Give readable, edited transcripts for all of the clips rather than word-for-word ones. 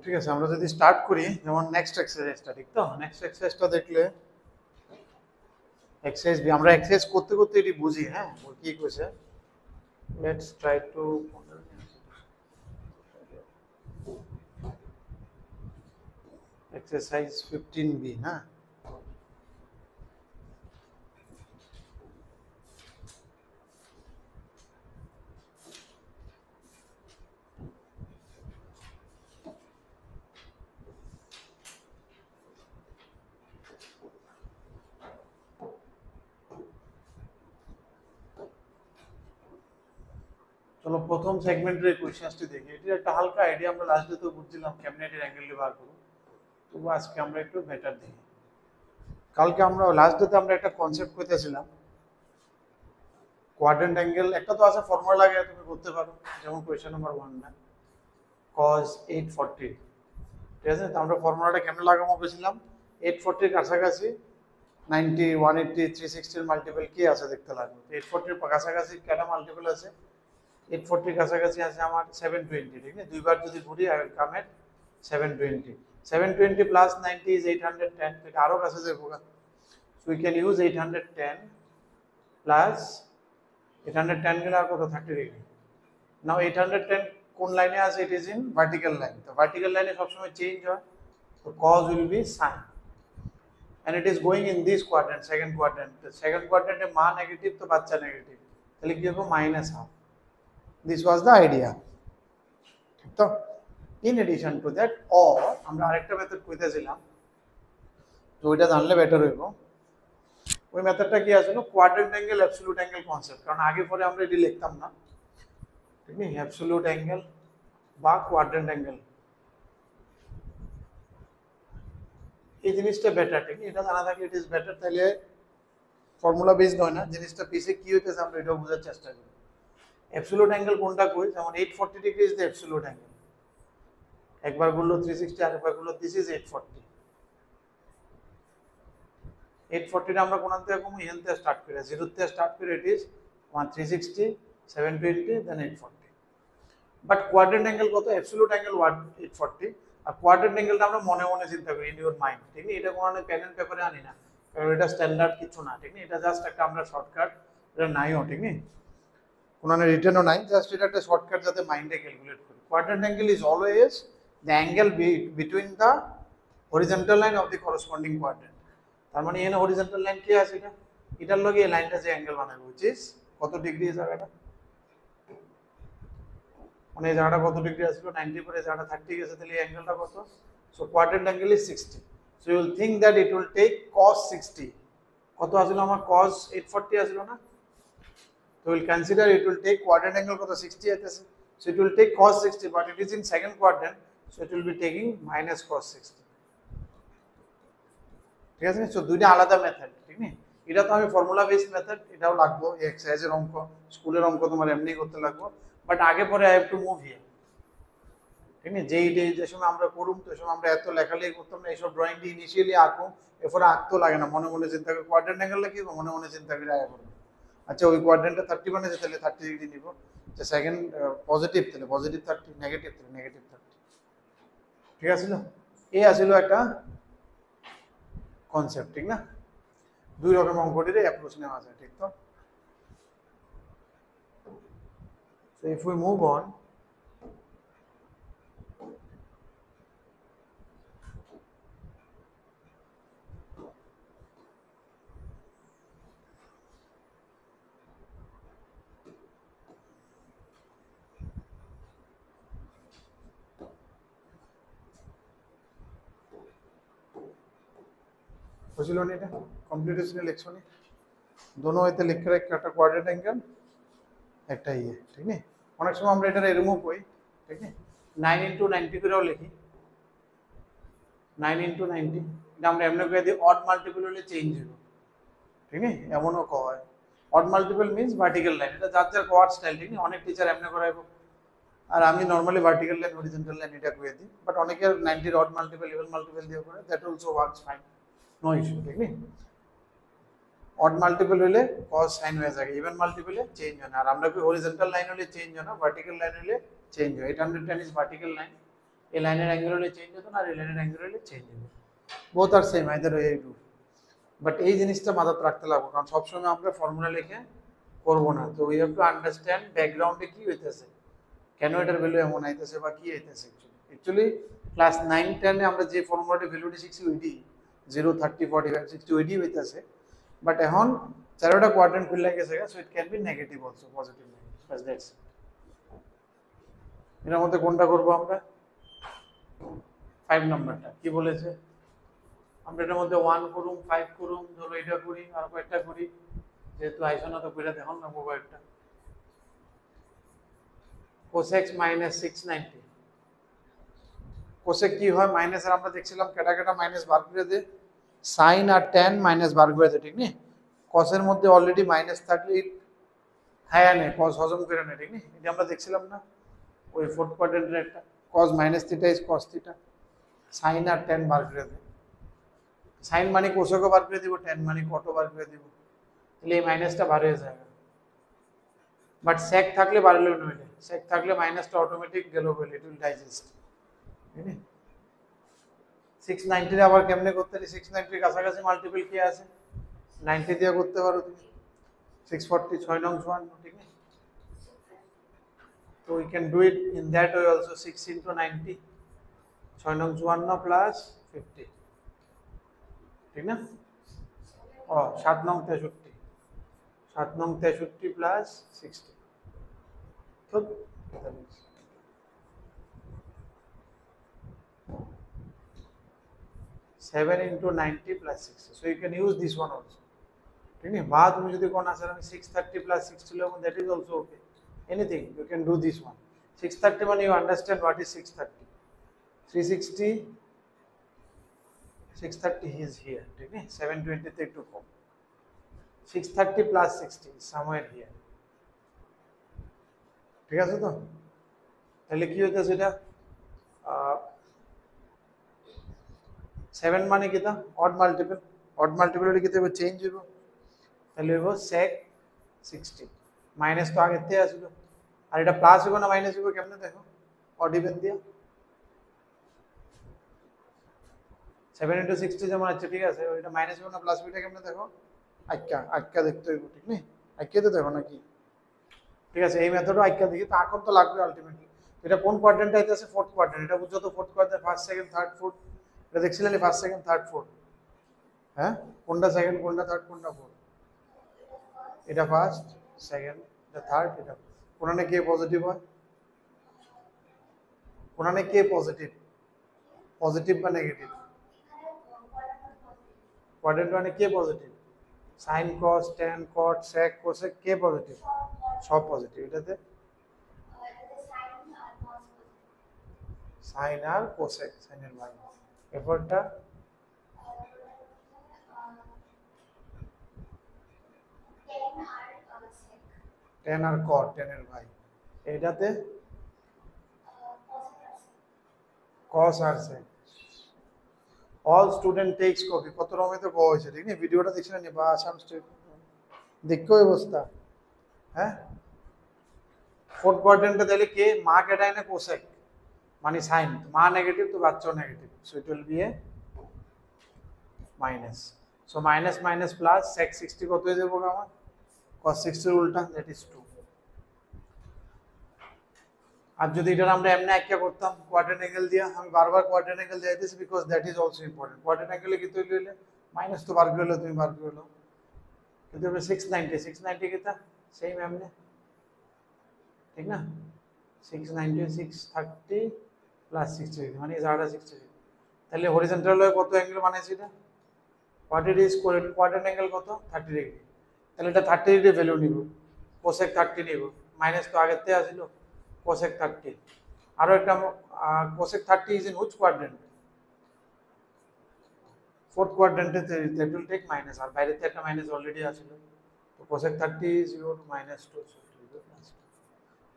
ঠিক আছে, আমরা যদি স্টার্ট করি, যেমন নেক্সট এক্সারসাইজটা, ঠিক তো? নেক্সট এক্সারসাইজটা দেখলে এক্সারসাইজ বি, আমরা এক্সারসাইজ করতে করতে এটি বুঝি। হ্যাঁ, ও কি কইছে, let's try to exercise 15B, হ্যাঁ। চলো প্রথম সেগমেন্টের এই কোয়েশ্চেনটি দেখি। এটির একটা হালকা আইডিয়া আমরা লাস্ট ডে তো বুঝছিলাম কেমনে এটির অ্যাঙ্গেলটি বার করব, তবু আজকে আমরা একটু বেটার দেখি। কালকে আমরা লাস্ট ডেতে আমরা একটা কনসেপ্ট করতেছিলাম কোয়াড্রেন্ট অ্যাঙ্গেল, একটা তো আছে ফর্মুলা লাগে তুমি করতে পারো, যেমন কোয়েশ্চেন নাম্বার 1 না, cos 840, ঠিক আছে? তো আমরা ফর্মুলাটা কেমনে লাগাবো বলেছিলাম, 840 এর কাছাকাছি 90, 180, 360 এর মাল্টিপল কি আছে দেখতে লাগবে। 840 এর কাছাকাছি কেটা মাল্টিপল আছে, 840 এর কাছাকাছি আছে আমার 720, ঠিক না? দুইবার যদি ঘুরি I will come at 720। 720 plus 90 is 810, এটা আরো কাছে যাবো। So we can use 810 plus 810 গেলে আর কত, 30 ডিগ্রি। নাও 810 কোন লাইনে আছে, ইট ইজ ইন ভার্টিক্যাল লাইন। তো ভার্টিক্যাল লাইনে সবসময় চেঞ্জ হয়, তো cos will be sin, and it is going in this quadrant, second quadrant. The second quadrant এ মা নেগেটিভ, তো বাচ্চা নেগেটিভ, তাহলে কি হবে, -half. This was the idea, ঠিক তো? In addition to that, or আমরা আরেকটা মেথড কইতেছিলাম, তো ওইটা জানলে বেটার হইব। ওই মেথডটা কি আসলে quadrant angle absolute angle concept, কারণ আগে পরে আমরা এটি লিখতাম না, ঠিক আছে? অ্যাবসলিউট অ্যাঙ্গেল বা কোয়াড্রেন্ট অ্যাঙ্গেল, এই জিনিসটা বেটার, ঠিক আছে? এটা জানা থাকলে ইট ইজ বেটার, তাহলে ফর্মুলা বেসড হয় না, জিনিসটা পিছে কি হইতেছে আমরা এটাও বোঝার চেষ্টা করি। অ্যাবসলিউট অ্যাঙ্গেল কোনটা কই, যেমন 840 degree is the absolute angle, একবার বললো 360 আর একবার বললো দিস ইজ 840। 840 আমরা কোন থেকে কমু, এখান থেকে স্টার্ট করে 0 থেকে স্টার্ট করে it is 360, 720, then 840। But quadrant angle কত, অ্যাবসলিউট অ্যাঙ্গেল 840, আর কোয়াড্রেন্ট অ্যাঙ্গেলটা আমরা মনে মনে চিন্তা করি ইন ইওর মাইন্ড, ঠিক আছে? এটা কোনো পেন এন্ড পেপারে আনি না, কারণ এটা স্ট্যান্ডার্ড কিছু না, ঠিক আছে? এটা জাস্ট একটা আমরা শর্টকাট, এটা নাইও, ঠিক আছে? কোনো রিটেনও নাই, জাস্ট এটা একটা শর্টকাট যাতে মাইন্ডে ক্যালকুলেট করি। Quadrant angle is always the angle between the horizontal line of the corresponding quadrant. তার মানে এখানে হরিজন্টাল লাইন কি আছে, এটা এটার লগে এই লাইনটা যে অ্যাঙ্গেল বানাবে, হুইচ ইজ কত ডিগ্রি এই জায়গাটা, মানে এই জায়গাটা কত ডিগ্রি আসলো, 90 পরে এই জায়গাটা 30 গেছে, তাহলে এই অ্যাঙ্গেলটা কত? So quadrant angle is 60। So you will think that it will take cos 60, কত আসলো আমার, cos 840 আসলো না? So we'll consider it will take quadrant angle কত, 60 আছে, so it will take cos 60, but it is in second quadrant, so it will be taking minus cos 60, ঠিক আছে? So দুইটা আলাদা মেথড, ঠিক আছে? এটা তো আমি ফর্মুলা বেসড মেথড, এটাও লাগবো, এই এক্সারসাইজের অঙ্ক, স্কুলের অঙ্ক তোমার এমনি করতে লাগবো, বাট আগে পরে I have to move here, ঠিক আছে? যে সময় আমরা করুম, তো সময় আমরা এত লেখালেখি করতাম না, এইসব ড্রয়িংটি ইনিশিয়ালি আঁকুম, এরপরে আঁকতেও লাগে না, মনে মনে চিন্তা করি কোয়াড্রেন্ট অ্যাঙ্গেল কি মনে মনে চিন্তা করে আয়া করবো। আচ্ছা, ওই কোয়াড্রেন্টটা 30 বানিয়েছে, তাহলে 30 ডিগ্রি নিব, যে সেকেন্ড পজিটিভ, তাহলে পজিটিভ 30, নেগেটিভ তাহলে নেগেটিভ 30, ঠিক আছে? এই আসলে একটা কনসেপ্ট, ঠিক না? দুই রকম অঙ্কটির অ্যাপ্রোচ নেওয়া যায়, ঠিক তো? So if we move on, বুঝলো না? এটা কমপ্লিট হয়েছিল লিখছনি, দোনো এতে লিখে রাখি, একটা কোয়াড্রেন্ট অ্যাঙ্গেল, একটা ইয়ে, ঠিক আছে? অনেক সময় আমরা এটা রিমুভ করি, ঠিক আছে? 9 × 90 করেও লিখি, 9 × 90, এটা আমরা এমনি করে দিই, অড মাল্টিপল হলে চেঞ্জ হইব, ঠিক আছে? এমনও কয় odd multiple means vertical line, এটা যার যার কোয়াড স্টাইল, ঠিক আছে? অনেক টিচার এমনি করাইব, আর আমি normally vertical line horizontal line এটা করে দিই, বাট অনেকের 90 অড মাল্টিপল ইভেন মাল্টিপল দিয়ে করে, that also works fine, no issue, ঠিক আছে? অড মাল্টিপল হলে cos sin হয়ে যায়, ইভেন মাল্টিপলে চেঞ্জ হয় না, আর আমরা কি হরিজন্টাল লাইন হলে চেঞ্জ হয় না, ভার্টিক্যাল লাইন হলে চেঞ্জ হয়। 810 ইজ ভার্টিক্যাল লাইন, এই লাইনের অ্যাঙ্গেল হলে চেঞ্জ হতো না, আর এই লাইনের অ্যাঙ্গেল হলে চেঞ্জ হতো। Both are same, either way you do. But এই জিনিসটা মাথাতে রাখতে লাগবে, কারণ সবসময় আমরা ফর্মুলা লিখে করবো না। তো উই হ্যাভ টু আন্ডারস্ট্যান্ড ব্যাকগ্রাউন্ডে কি হইতেছে, কেন এটার ভ্যালু এমন আইতেছে বা কি আইতেছে। অ্যাকচুয়ালি ক্লাস 9-10 আমরা যে ফর্মুলাটি ভ্যালুটি শিখছি ওইটি 0, 30, 45, 60 ওইটি হইতেছে। বাট এখন চারোটা কোয়াড্রেন্ট ফিল লাগে গেছে, so it can B negative also, positive negative, bus that's. এর মধ্যে কোনটা করব আমরা? 5 নাম্বারটা কি বলেছে? আমরা এটার মধ্যে 1 করুম, 5 করুম, ধরো এটা করি, আর কয়েকটা করি, যেহেতু আইসোনা তো কইরা দেখুন না মোবাইলটা। cosec minus 690, cosec কি হয়? মাইনাসের আমরা দেখছিলাম কেটা কেটা মাইনাস বার করে দে, সাইন আর tan মাইনাস বার করে দে, ঠিক নেই? কসের মধ্যে অলরেডি মাইনাস থাকলে হ্যাঁ নেই, কস হজম করে নেই, ঠিক নেই? এটা আমরা দেখছিলাম না ওই ফোর্থ কোয়াড্রেন্টের একটা, cos minus theta is cos theta, sine আর tan বার করে দে। সাইন মানে কোসকও বার করে দিব, tan মানে কটও বার করে দিব, তাহলে এই মাইনাসটা বার হয়ে যায়। বাট sec থাকলে বাড়লেও নইলে, sec থাকলে মাইনাসটা অটোমেটিক গেল বলে, ইট উইল ডাইজেস্ট, ঠিক আছে? 690 আবার কেমনে করতে পারি? 690 কাছাকাছি মাল্টিপল কি আছে? 90 দিয়ে করতে পারো তুমি। 640 6 নং 54, ঠিক আছে? তো we can do it in that way also, 6 into 90, 6 নং 54 প্লাস 50, ঠিক না? ও 7 নং 63, 7 নং 63 প্লাস 60, তো 7 into 90 plus 60, so you can use this one also, ঠিক আছে? বা তুমি যদি কোন আসলে আমি 630 plus 60 লিখো, that is also okay, anything you can do this one. 630 মানে you understand what is 630, 360, 630 is here, ঠিক আছে? 720 তে একটু কম, 630 plus 60 somewhere here, ঠিক আছে? তো তাহলে কি হইতেছে এটা? 7 মানে কি? তা অড মাল্টিপল, অড মাল্টিপল হলে কি হবে? চেঞ্জ হইব, তাহলে হইব sec 60, মাইনাস তো আগের থেকে আসলো, আর এটা প্লাস হইব না মাইনাস হইব কেমনে দেখো? অড ইভেন দিয়া 7 into 60 যেমন আছে, ঠিক আছে? ওইটা মাইনাস হইব না প্লাস হইব কেমনে দেখো? আইক্কা আইক্কা দেখতে হইব, ঠিক নেই? আইক্কা তো দেখো নাকি, ঠিক আছে? এই মেথডও আইক্কা দেখি, তো এখন তো লাগবে আলটিমেটলি। এটা কোন কোয়াড্রেন্টে আইতেছে? ফোর্থ কোয়াড্রেন্ট, এটা বুঝছো তো? Fourth quadrant, first second third fourth, এটা দেখছিলেন ফার্স্ট সেকেন্ড থার্ড ফোর্থ, হ্যাঁ? কোনটা সেকেন্ড, কোনটা থার্ড, কোনটা ফোর্থ? এটা ফার্স্ট, সেকেন্ড, এটা থার্ড, এটা কোনখানে কে পজিটিভ হয়? কোনখানে কে পজিটিভ? পজিটিভ বা নেগেটিভ? কোয়াড্রেন্ট মানে কে positive? Sine cos tan cot sec cosec, কে পজিটিভ? সব পজিটিভ। এটাতে সাইন আর কোসেক, সাইনের ভাই। এরপরটা ট্যান আর কট, ট্যানের ভাই। এটাতে কস আর sec. All student takes copy, কত রকমের তো কওয়া হয়েছে, ঠিক না? ভিডিওটা দেখছিলেন বা আসাম স্টেট দেখো অবস্থা, হ্যাঁ? ফোর্থ কোয়াড্রেন্টে তাহলে কে মা কেটায় না কোসেক মানে সাইন, মা নেগেটিভ তো বাচ্চাও negative, so it will B A minus. So minus minus plus sec 60 কত হয়ে যাবে আমার? cos 60 এর উল্টা, দ্যাট ইজ 2। আর যদি এটা আমরা এমনি একটা করতাম কোয়াড্রেন্ট অ্যাঙ্গেল দিয়া, আমি বারবার কোয়াড্রেন্ট অ্যাঙ্গেল যাইতেছি because that is also important. Quadrant অ্যাঙ্গেলে কি তৈরি হইলে মাইনাস তো বার করে হলো, তুমি বার করে হলো, কিন্তু 690, 690 কিতা সেম এমনি, ঠিক না? 690 630 প্লাস 60 মানে জায়গাটা 60, তাহলে হরিজন্টাল হয়ে কত অ্যাঙ্গেল বানাইছি এটা? What it is quadrant angle কত? 30 ডিগ্রি। তাহলে এটা 30 ডিগ্রি ভ্যালু নিব, কোসেক 30 নিব, মাইনাস তো আগের থেকে আসিল কোসেক 30। আরো একটা cosec 30 is in which quadrant? Fourth কোয়াড্রেন্টে, দ্যাট উইল টেক মাইনাস, আর বাইরে থেকে একটা মাইনাস অলরেডি আসিল, তো কোসেক 30 ইজ ইউর -2।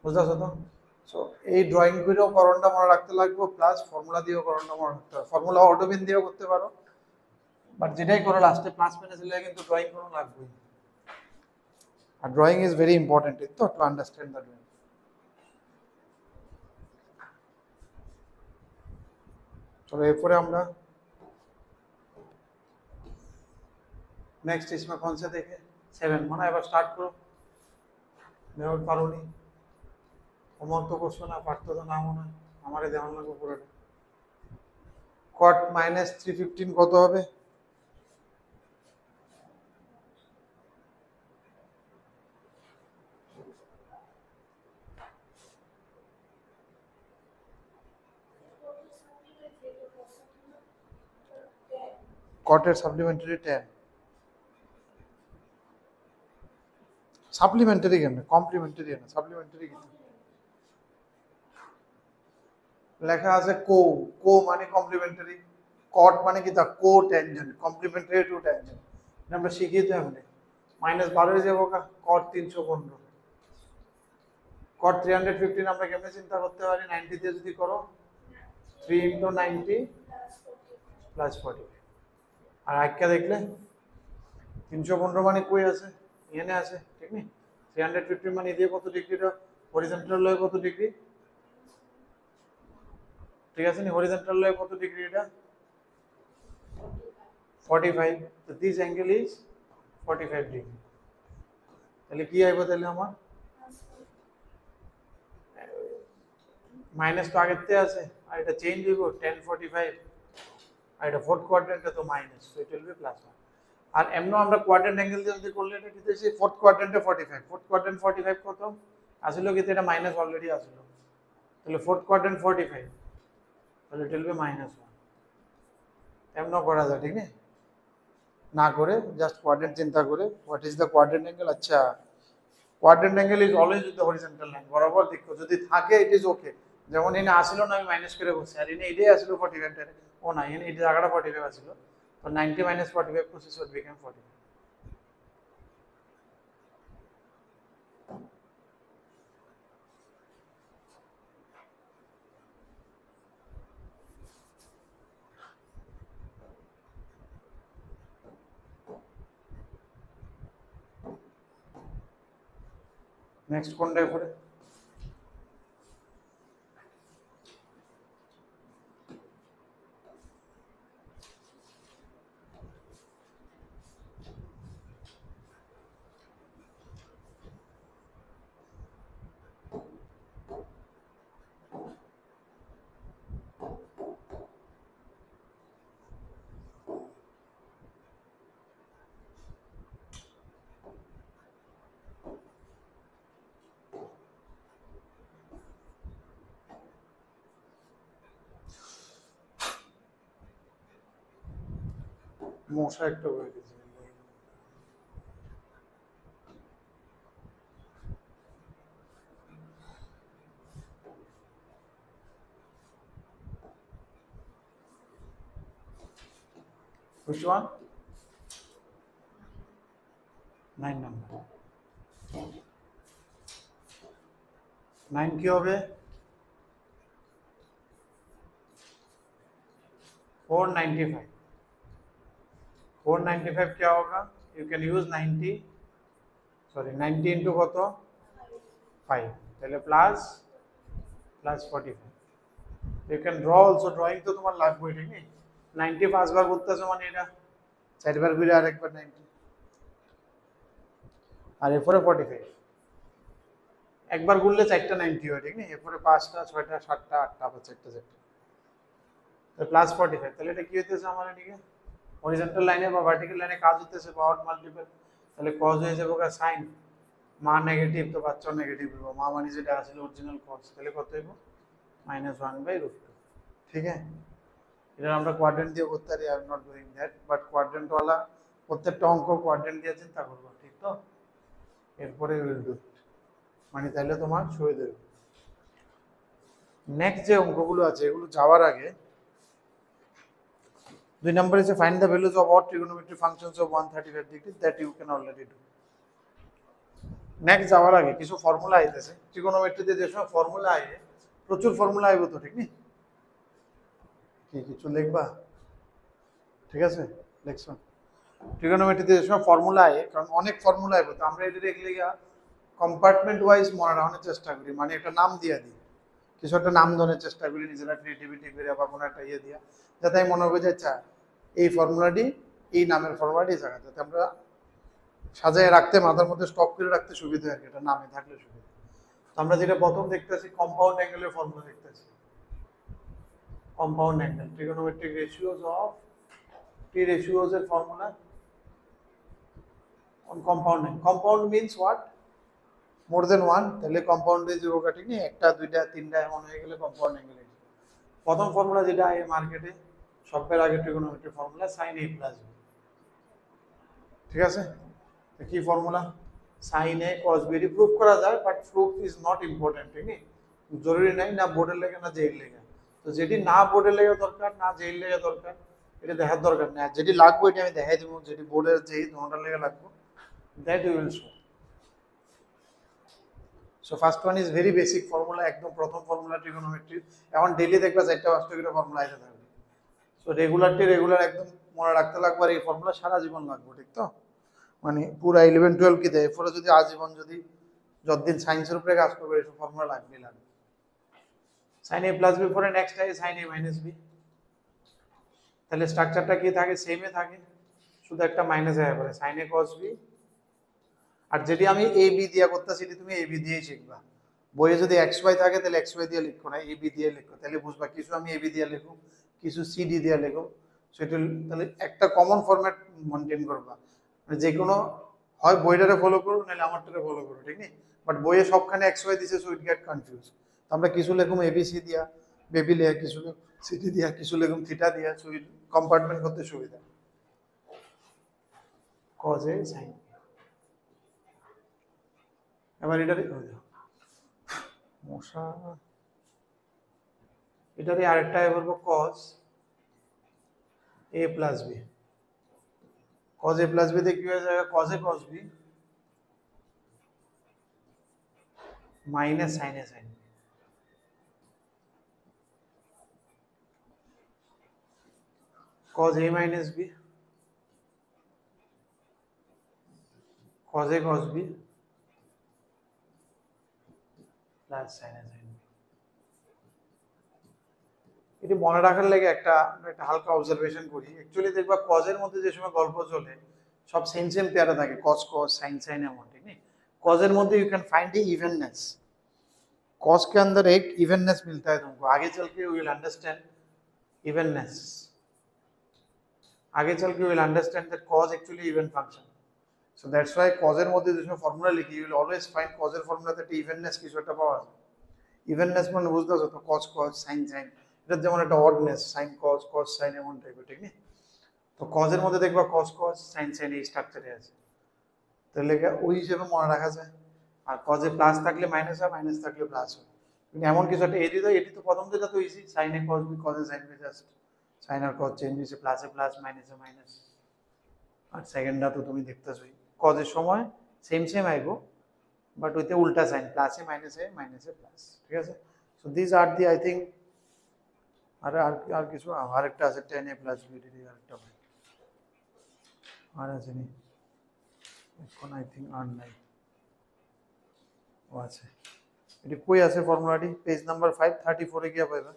বুঝতে তো? সো এই ড্রয়িং করেও করণটা মনে রাখতে লাগবে, প্লাস ফর্মুলা দিয়েও করণটা মনে রাখতে হবে। ফর্মুলা অটোবিন দিয়েও করতে পারো, বাট যেটাই করো লাস্টে প্লাস মাইনাস দিলে কিন্তু ড্রয়িং করো লাগবে। আর ড্রয়িং ইজ ভেরি ইম্পর্টেন্ট তো, টু আন্ডারস্ট্যান্ড দ্য ড্রয়িং। चलो एरपरे আমরা नेक्स्ट इसमें कौन से देखे 7 माना এবার স্টার্ট করো মেওর পারোনি ওমর তো কোশ্চেন না পারতো তো না মনে আমারে ধ্যান লাগবে পুরোটা cot -315 কত হবে cot এর সাপ্লিমেন্টারি 10 সাপ্লিমেন্টারি কেন কমপ্লিমেন্টারি না সাপ্লিমেন্টারি কি লেখা আছে কো কো মানে কমপ্লিমেন্টারি cot মানে কি তা কো ট্যানজেন্ট কমপ্লিমেন্টারি টু ট্যানজেন্ট আমরা শিখি তো এমনি -12 হয়ে যাবো কা cot 315 cot 315 আমরা কেমনে চিন্তা করতে পারি 90 দিয়ে যদি করো 3 * 90 + 40 আর আইকা দেখলে 315 মানে কই আছে এখানে আছে ঠিক নি 315 মানে দিয়ে কত ডিগ্রিটা হরিজন্টাল লয় কত ডিগ্রি ঠিক আছে নি হরিজন্টাল লয় কত ডিগ্রি এটা 45 তো দিস অ্যাঙ্গেল ইজ 45 ডিগ্রি তাহলে কি আইবো তাহলে আমার মাইনাস তো আগেতে আছে আর এটা চেঞ্জ হইব 1045 আর এটা ফোর্থ কোয়াড্রেন্টে তো minus so it will B plus 1 আর এমনো আমরা কোয়াড্রেন্ট অ্যাঙ্গেল দিয়ে যদি করলে এটা দিতেছি ফোর্থ কোয়াড্রেন্টে 45 ফোর্থ কোয়াড্রেন্ট 45 কত আসলে কি এটা মাইনাস অলরেডি আসলো তাহলে ফোর্থ কোয়াড্রেন্ট 45 তাহলে ইট উইল বি -1 এমনো করা যায় ঠিক না করে জাস্ট কোয়াড্রেন্ট চিন্তা করে what is the quadrant angle আচ্ছা quadrant angle is always with the horizontal line বরাবর দেখো যদি থাকে ইট ইজ ওকে যেমন এনে আসলো না আমি মাইনাস করে বলছি আর এনে এটাই আসলো 45 এর ও না এনে এটা জায়গাটা 45 আসলো তো 90 - 45 process would become 45 নেক্সট কোনটা করে মশা একটা হয়ে গেছে which one 9 number 9 কি হবে 495 495 क्या होगा you can use 90 sorry 90 into কত 5 তাহলে plus 45 you can draw also drawing তো তোমার লাগবে ঠিক নেই 90 পাঁচবার করতেছো মানে এটা চারবার ঘুরে আরেকবার 90 আর এরপরে 45 একবার ঘুরলে চারটা 90 হয় ঠিক নেই এরপরে 5টা 6টা 7টা 8টা আবার 4টা 4টা তো প্লাস 45 তাহলে এটা কি হইতেছে আমার এদিকে হরিজন্টাল লাইনে বা ভার্টিক্যাল লাইনে কাজ হতেছে পাওয়ার মাল্টিপল তাহলে cos হয়ে যাবে কা sin মা নেগেটিভ তো বাচ্চা নেগেটিভ হবে মা মানে যেটা আসলে অরিজিনাল cos তাহলে কত হইব -1/√2 ঠিক আছে এটা আমরা কোয়াড্রেন্ট দিয়ে করতে পারি I am not doing that but quadrant वाला প্রত্যেকটা অঙ্ক কোয়াড্রেন্ট দিয়ে চিন্তা করব ঠিক তো এরপরে উইল ডু মানে তাহলে তোমার ছয় দেব নেক্সট যে অঙ্কগুলো আছে এগুলো যাওয়ার আগে 2 number is find the values of all trigonometric functions of 135 degree that you can already do next যাওয়ার আগে কিছু ফর্মুলা আইতেছে ট্রিগোনোমেট্রিতে যে সব ফর্মুলা আইবে প্রচুর ফর্মুলা আইবে তো ঠিক নি কি কিছু লিখবা ঠিক আছে লেখছো ট্রিগোনোমেট্রিতে যে সব ফর্মুলা আইবে কারণ অনেক ফর্মুলা আইবে তো আমরা এটা লিখলে কম্পার্টমেন্ট ওয়াইজ মনে রাখার চেষ্টা করি মানে একটা নাম দিয়ে দিই কিছু একটা নাম ধরার চেষ্টা করি নিজেরা ক্রিয়েটিভিটি করে বা কোনো একটা ইয়ে দিয়া, যাতে আমি মনে করি যে আচ্ছা এই ফর্মুলাটি এই নামের ফর্মুলাটি জায়গা, যাতে আমরা সাজায় রাখতে মাথার মধ্যে স্টক করে রাখতে সুবিধা হয় আর কি, এটা নামে থাকলে সুবিধা। তো আমরা যেটা প্রথম দেখতেছি কম্পাউন্ড অ্যাঙ্গেলের ফর্মুলা দেখতেছি, compound angle trigonometric ratios of T ratios এর formula on compound angle. Compound means what? More than one, তাহলে কম্পাউন্ডে জিরো কাটিং নেই, একটা দুইটা তিনটা এমন হয়ে গেলে কম্পাউন্ড অ্যাঙ্গেল। প্রথম ফর্মুলা যেটা এই মার্কেটে সবচেয়ে আগে trigonometry formula sign A plus B, ঠিক আছে? কি ফর্মুলা? সাইন এ কস বি, এটি প্রুফ করা যায় but proof is not important, ঠিক নেই, জরুরি নাই না বোর্ডের লেগে না জেইল লেগে। তো যেটি না বোর্ডের লেগে দরকার না জেইল লেগে দরকার এটা দেখার দরকার নেই, যেটি লাগবে এটা আমি দেখাই দেবো, যেটি বোর্ডের যেই ধরনের লেগে লাগবে that you will show. So first one is very basic formula, একদম প্রথম ফর্মুলা ট্রিগোনোমেট্রি। এখন ডেইলি দেখবা 4টা 5টা করে ফর্মুলা আইতে থাকবে। সো রেগুলার একদম মনে রাখতে লাগবে, আর এই ফর্মুলা সারা জীবন লাগবে, ঠিক তো? মানে পুরা 11-12 কি দেয়, এরপরে যদি আজীবন যদি যতদিন সায়েন্সের উপরে কাজ করবে এইসব ফর্মুলা লাগবে। সাইন এ প্লাস বি পরে নেক্সট আছে সাইন এ মাইনাস বি, তাহলে স্ট্রাকচারটা কি থাকে? সেমই থাকে, শুধু একটা মাইনাস হয়ে পড়ে সাইন এ কস বি। আর যেটি আমি এ বি দিয়া করতেছি সেটি তুমি এ বি দিয়েই শিখবা। বইয়ে যদি এক্স ওয়াই থাকে তাহলে এক্স ওয়াই দিয়ে লিখো না, এ বি দিয়ে লিখো, তাহলে বুঝবা কিছু আমি এ বি দিয়ে লিখো, কিছু সি ডি দিয়ে লিখো। সেটা তাহলে একটা কমন ফরম্যাট মেনটেন করবা, মানে যে কোনো হয় বইটারে ফলো করো নাহলে আমারটারে ফলো করো, ঠিক নেই? বাট বইয়ে সবখানে এক্স ওয়াই দিছে, সো ইট গেট কনফিউজ। আমরা কিছু লেখুম এবিসি দিয়া, বেবি লেখা, কিছু সিটি দিয়া, কিছু লেখুম থিটা দিয়া, সো কম্পার্টমেন্ট করতে সুবিধা। কজ এ সাইন, এবার এটারে মশা, এটারে আরেকটা বলবো cos A plus B. Cos A plus B তে কি হয়ে যাবে? Cos A cos B minus sine A sine B. Cos A minus B cos A cos B plus sine A sine B. এটি মনে রাখার লাগে একটা হালকা অবজারভেশন করি। অ্যাকচুয়ালি দেখবা কজের মধ্যে যে সময় গল্প চলে সব সেম সেম পেয়ারে থাকে, কজ কজ সাইন সাইন एमन, ठीक नहीं? कॉजेर मध्य you can find the evenness, cos के अंदर एक इवननेस मिलता है तुमको, आगे चल के यू विल अंडरस्टैंड इवननेस, आगे चल के you will understand that cos actually even function. So that's why कॉजेर मध्य जो সময় ফর্মুলা লিখি ইউ উইল অলওয়েজ ফাইন্ড কজের ফর্মুলাতে একটা ইভেননেস কিছু একটা পাওয়া যায়। ইভেননেস মানে বুঝতেছো তো, কজ কজ সাইন সাইন, এটা যেমন একটা অডনেস, সাইন কজ কজ সাইন এমন টাইপের, ঠিক নেই? তো কজের মধ্যে দেখবা কজ কজ সাইন সাইন এই স্ট্রাকচারে আছে, তাহলে ওই হিসেবে মনে রাখা যায়। আর কজে প্লাস থাকলে মাইনাস হয়, মাইনাস থাকলে প্লাস হয়, কিন্তু এমন কিছু একটা এটি তো, এটি তো প্রথম যেটা তো ইজি, সাইন এ cause B কজে sign B, just sign আর কজ চেঞ্জ হয়েছে, প্লাসে প্লাস মাইনাসে মাইনাস। আর সেকেন্ডটা তো তুমি দেখতেছোই, কজের সময় সেম সেম আইবো বাট ওইতে উল্টা সাইন, প্লাসে মাইনাসে মাইনাসে প্লাস, ঠিক আছে? So this are the I think, আর কিছু আরেকটা আছে টেন এ প্লাস বি, আরেকটা আর আছে নি এখন আই থিঙ্ক আর নাই, ও আছে, এটি কই আছে ফর্মুলাটি? পেজ নাম্বার 534 এ গিয়া পাইবা।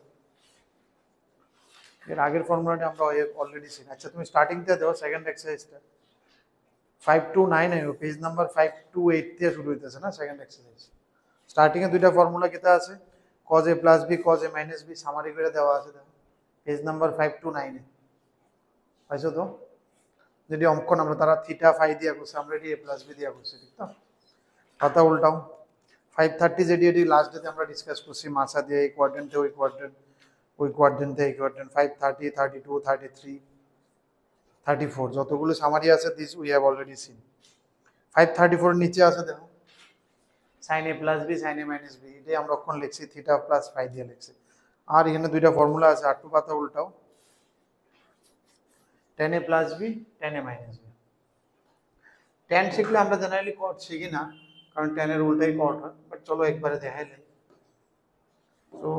এর আগের ফর্মুলাটি আমরা অলরেডি শিখি। আচ্ছা তুমি স্টার্টিং তে দাও সেকেন্ড এক্সারসাইজটা 529 এ, পেজ নাম্বার 528 থেকে শুরু হইতেছে না সেকেন্ড এক্সারসাইজ। স্টার্টিং এ দুইটা ফর্মুলা কিতা আছে, cos a plus b cos a minus b, summary করে দেওয়া আছে, দেখো পেজ নাম্বার 529 এ পাইছো তো? যদি অঙ্কন আমরা তারা থিটা ফাই দিয়া করছে, আমরা এটি a plus b দিয়া করছি, ঠিক তো? পাতা উল্টাও, 530 যেটি এটি লাস্ট ডেতে আমরা ডিসকাস করছি, মাসা দিয়ে এই কোয়াড্রেন্টে ওই কোয়াড্রেন্ট, ওই কোয়াড্রেন্টে এই কোয়াড্রেন্ট, 530 32 33 34 যতগুলো সামারি আছে this we have already seen. 534 নিচে আছে দেখো sine A plus B sine A minus B, এটাই আমরা অক্ষণ লিখছি, থিটা প্লাস ফাই দিয়ে লিখছি। আর এখানে দুইটা ফর্মুলা আছে, আর টু পাতা উল্টাও, ten A plus B ten A minus B. Ten শিখলে আমরা জেনারেলি কট শিখি না, কারণ টেনের উল্টাই কট হয়, বাট চলো একবারে দেখাইলে। তো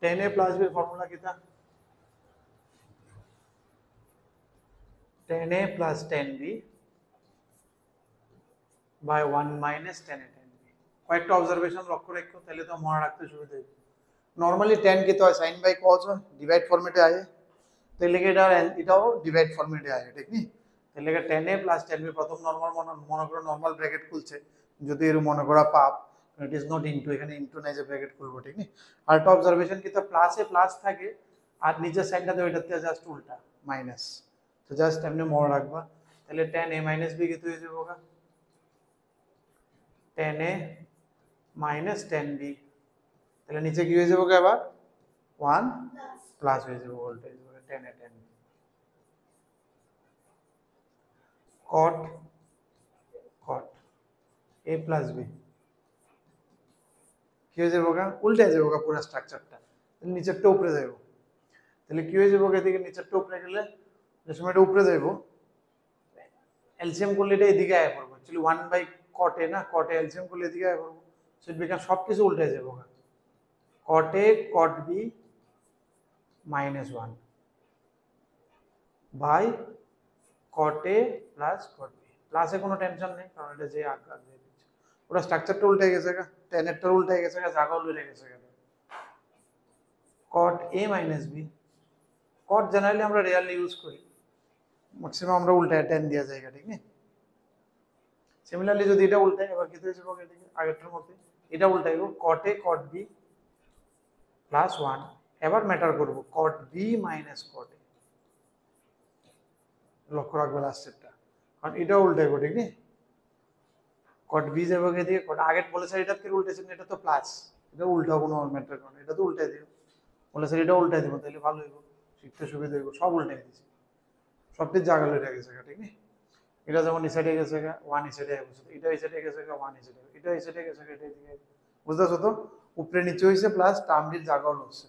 tan A plus B formula কিতা? Tan A plus tan B by 1 minus tan a tan b, কয়েকটা অবজারভেশন লক্ষ্য রেখো, তাহলে তো মনে রাখতে সুবিধা হবে। নর্মালি টেন কি হয়, সাইন বাই কজ হয়, ডিভাইড ফর্মেটে আয়, তাহলে এটাও ডিভাইড ফর্মেটে আয়, ঠিক নি? তাহলে 10a প্লাস 10b প্রথম নর্মাল মনে করো নর্মাল ব্র্যাকেট খুলছে, যদি এর মনে করা পাপ, ইট ইজ নট ইনটু, এখানে ইনটু নাই যে ব্র্যাকেট খুলবো, ঠিক নি? আর একটা অবজারভেশন কি, তো প্লাসে প্লাস থাকে আর নিচের সাইডটাতে ওইটাতে জাস্ট উল্টা মাইনাস, তো জাস্ট এমনি মনে রাখবা। তাহলে 10a মাইনাস b কত হয়ে যাবে? 10a মাইনাস 10b, তাহলে নিচে কি হয়ে যাবে আবার 1 প্লাস হয়ে যাবে, voltage 10a 10b cot cot a plus b কি হয়ে যাবে? উল্টে যাবে পুরো স্ট্রাকচারটা, তাহলে নিচেরটা উপরে যাইব, তাহলে কি হয়ে যাবে? এদিকে নিচেরটা উপরে গেলে যে সময় এটা উপরে যাইব, এলসিএম করলে এটা এদিকে আয় পড়বো, অ্যাকচুয়ালি 1 বাই cot a না, cot a এলসিএম করলে এদিকে আয় পড়বো, সো ইট বিকাম সবকিছু উল্টে যাবে, cot a cot b minus 1 by cot a plus cot b, প্লাসে কোনো টেনশন নেই কারণ এটা যে আকার দিয়ে দিচ্ছে, ওটা স্ট্রাকচারটা উল্টে গেছে, 10 এরটা উল্টে গেছে, জায়গা উল্টে গেছে। cot a minus b, cot generally আমরা রিয়েলি ইউজ করি, ম্যাক্সিমাম আমরা উল্টায় 10 দিয়া জায়গা, ঠিক না? সিমিলারলি যদি এটা উল্টাই, এবার কি হয়ে যাবে? এদিকে আগেরটার মতো এটা উল্টাইব, cot a cot b plus 1, এবার ম্যাটার করব cot b minus cot a, লক্ষ্য রাখবে লাস্টেরটা, কারণ এটা উল্টাইব, ঠিক না? cot b যাবে এদিকে, cot আগের বলেছে এটা কি উল্টেছে, এটা তো প্লাস, এটা উল্টা কোনো ম্যাটার করে না, এটা তো উল্টাই দিও, বলেছে এটা উল্টাই দিব, তাহলে ভালো হইব, শিখতে সুবিধা হইব, সব উল্টাই দিয়েছি, সবটির জায়গা লইটা গেছে, ঠিক না? এটা যেমন এই সাইডে গেছে 1 এই সাইডে গেছে, এটা এই সাইডে গেছে 1 এই সাইডে, এটা এই সাইডে গেছে, এটা এদিকে, বুঝতেছো তো? উপরে নিচে হইছে প্লাস টার্মটির জায়গাও হচ্ছে,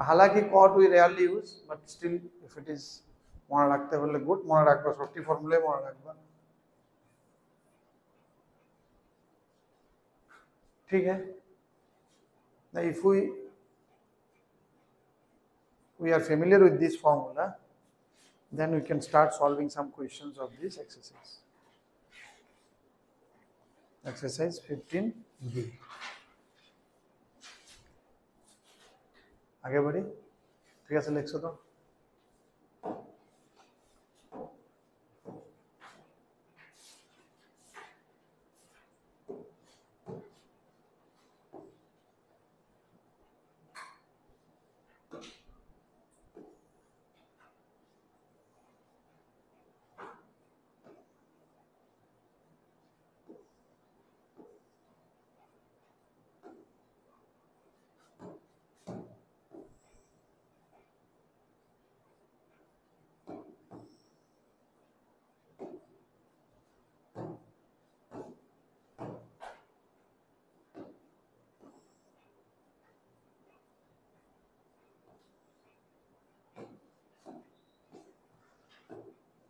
হালাকি cot we rarely use, but still if it is মনে রাখতে হলে গুড, মনে রাখবা, সবটি ফর্মুলাই মনে রাখবা, ठीक है? Now if we are familiar with this formula, then we can start solving some questions of this exercise. Exercise 15b. आगे बढ़ी, ठीक है? लिख दो।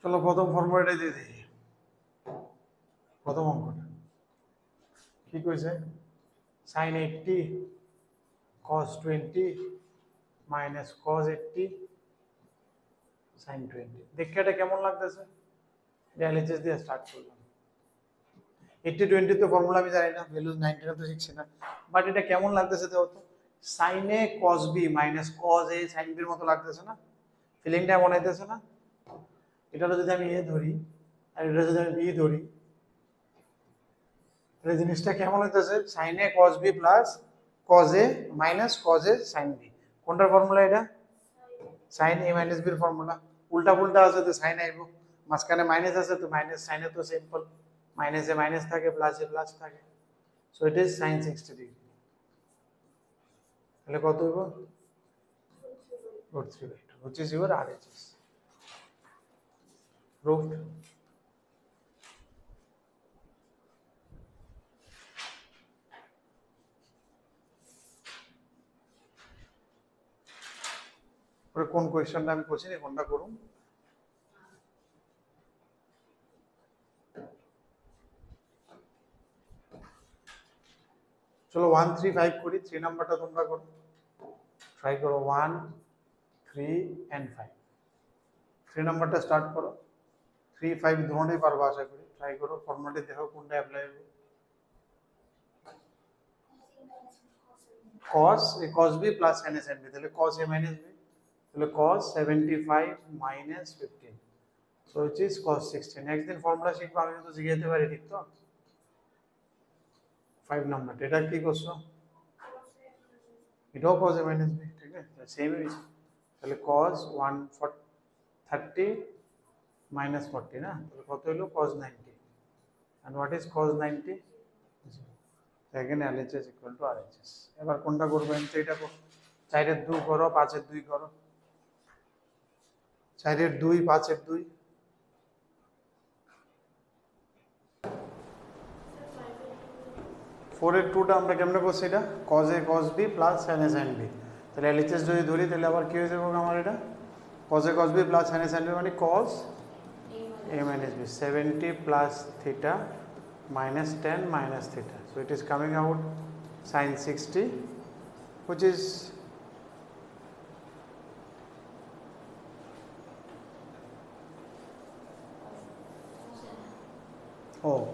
চলো প্রথম ফর্মুলাটাই দিয়ে দিই, প্রথম অঙ্কটা কি কইছে? sin 80 cos 20 minus cos 80 sin 20, দেখে এটা কেমন লাগতেছে? এলএইচএস দিয়ে স্টার্ট করলাম, 80 20 তো ফর্মুলা আমি জানি না, ভ্যালু 90 তো শিখছি না, বাট এটা কেমন লাগতেছে দেখো তো, sin a cos b minus cos a sin b এর মতো লাগতেছে না? ফিলিংটা মনে হইতেছে না? এটা যদি আমি a ধরি আর এটা যদি আমি b ধরি, তাহলে জিনিসটা কেমন হইতেছে? sin a cos b plus cos a minus cos a sin b, কোনটার ফর্মুলা এটা? sin a মাইনাস b এর ফর্মুলা, উল্টা পুল্টা আছে তো sin আইব, মাঝখানে মাইনাস আছে তো মাইনাস, sin এ তো সিম্পল, মাইনাস এ মাইনাস থাকে, প্লাস এ প্লাস থাকে, so it is sin 60 degree, তাহলে কত হইব? √3/2, which is your RHS. Proved. পরে কোন কোয়েশ্চনটা আমি করছি না, কোনটা করুন? চলো 1 3 5 করি, 3 নাম্বারটা তোমরা করো, ট্রাই করো 1 3 and 5, 3 নাম্বারটা স্টার্ট করো, 3 5 দুটোই পারবা আশা করি, ট্রাই করো, ফর্মুলাটি দেখো কোনটা অ্যাপ্লাই হবে। cos a cos b plus sin a sin b, তাহলে cos a minus b, তাহলে cos 75 minus 15, so which is cos 60. Next দিন ফর্মুলা শিখবো, আমি তো শিখাইতে পারি, ঠিক তো? 5 নাম্বার এটা কি করছো, এটাও cos a minus b, ঠিক আছে, সেম হয়েছে। তাহলে cos 130 minus 40 না, তাহলে কত হলো cos 90, and what is cos 90? এখানে LHS equal to RHS। এবার কোনটা করবেন, তো এটা করো, 4 এর 2 করো, 5 এর 2 করো, 4 এর 2 5 এর 2, ফোর এর 2টা আমরা কেমনে করছি, এটা cos a cos b plus sin a sin b, তাহলে LHS যদি ধরি তাহলে আবার কি হয়ে যাবে আমার, এটা cos a cos b plus sin a sin b মানে cos a minus b, 70 plus theta minus 10 minus theta, so it is coming out sin 60, which is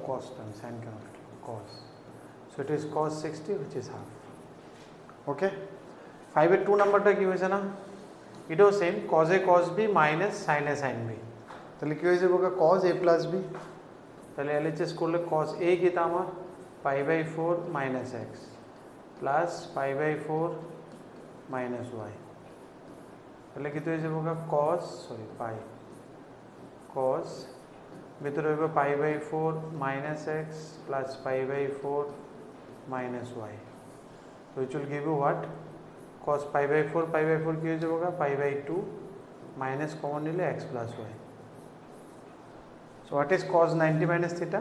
cos term, sin cannot cos, so it is cos 60, which is half. Okay, 5 এর 2 নাম্বারটা কি হয়েছে না, এটাও same cos a cos b minus sin a sin b, তাহলে কি হয়ে যাবে cos a plus b, তাহলে LHS করলে cos a কি তা আমার pi/4 minus x plus pi/4 minus y, তাহলে কি হয়ে যাবে cos pi cos ভিতরে হবে pi/4 minus x plus pi/4 minus y, so it will give you what, cos pi/4 কি হয়ে যাবে pi/2 minus কমন নিলে x plus y, so what is cos 90 minus theta,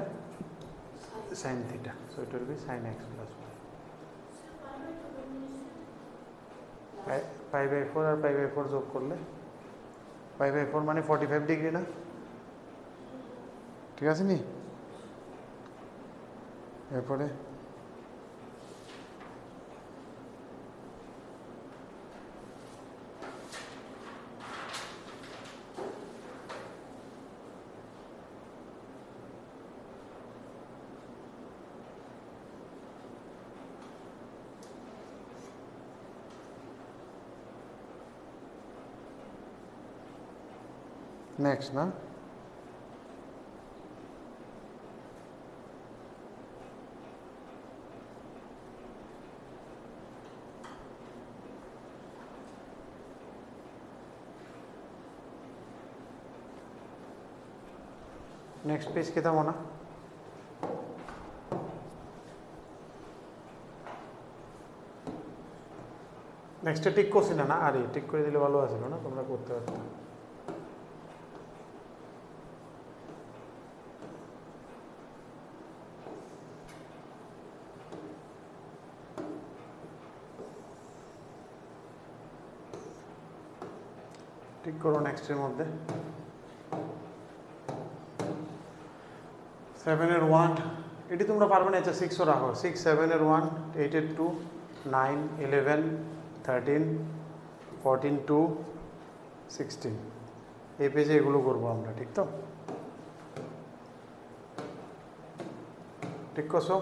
sin theta, so it will be sin x plus y, pi/4 R pi/4 যোগ করলে pi/4 মানে 45 degree না, ঠিক আছে নি, এরপরে নেক্সট না, নেক্সট পেজ কি থামো না, নেক্সটে টিক করছি না, আরে টিক করে দিলে ভালো আছিল না, তোমরা করতে পারতো। টিক করো নেক্সটের মধ্যে, 7 এর 1 এটি তোমরা পারবে না, আচ্ছা 6ও রাখো, 6 7 এর 1 8 এর 2 9 11 13 14 2 16, এই পেজে এগুলো করবো আমরা, ঠিক তো, ঠিক করছো,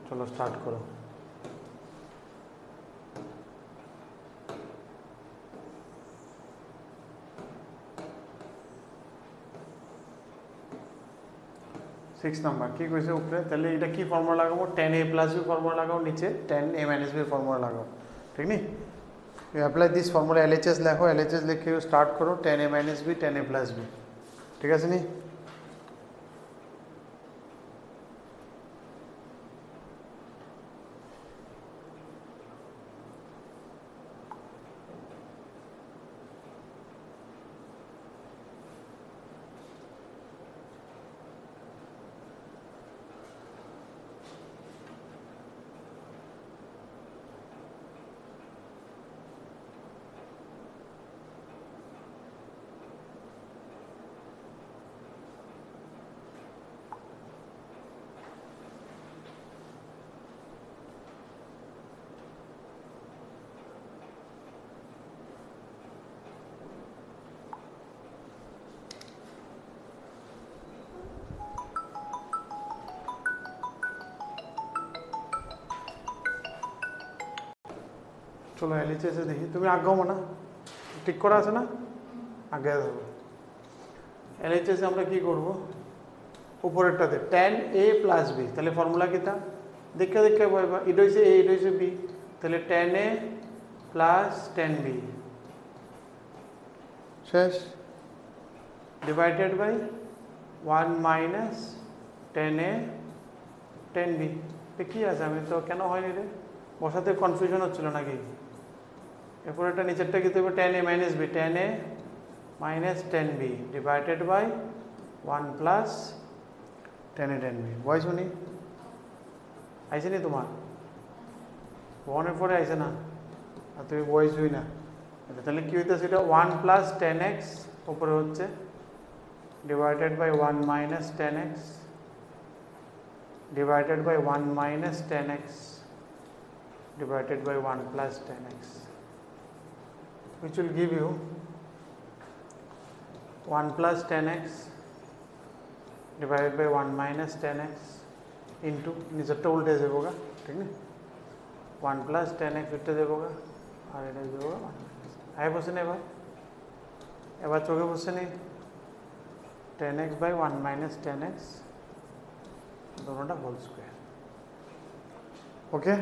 চলো স্টার্ট করো। সিক্স নাম্বার কি কইছে উপরে, তাহলে এটা কি ফর্মুলা লাগাবো, tan a plus b formula লাগাও, নিচে tan a minus b formula লাগাও, ঠিক নি, you apply this formula, LHS লেখো, LHS লিখে স্টার্ট করো, tan a minus b tan a plus b, ঠিক আছে নি, চলো এলএইচএসে দেখি, তুমি আগাও না, ঠিক করা আছে না, আগে দেবো। এলএইচএসে আমরা কি করব, উপরেরটাতে tan a প্লাস বি, তাহলে ফর্মুলা কিটা দেখে দেখে বলবা, এটা হচ্ছে a এটা হচ্ছে বি, তাহলে tan a plus tan b শেষ, divided by 1 minus tan a tan b। কি আছে, আমি তো কেন হয়নি রে, বসাতে কনফিউশন হচ্ছিল নাকি? এরপর এটা নিচেরটা কি দেবো, tan a minus b, tan a minus tan b divided by 1 plus tan a tan b। ভয় শুনি আইসে নি তোমার, ওয়ানের পরে আইসে না, আর তুমি ভয় শুই না। তাহলে কি হইতেছে, এটা 1 প্লাস tan x উপরে হচ্ছে divided by 1 minus tan x divided by 1 minus tan x divided by 1 plus tan x, which will give you 1 plus tan x divided by 1 minus tan x into নিচেরটা উল্টে যাবেগা, ঠিক না, 1 plus tan x উল্টে যাবেগা আর এটা যাবেগা 1 minus। আয় বসে না, এবার চোখে বসে নেই, tan x by 1 minus tan x दोनों होल स्क्वायर। ओके,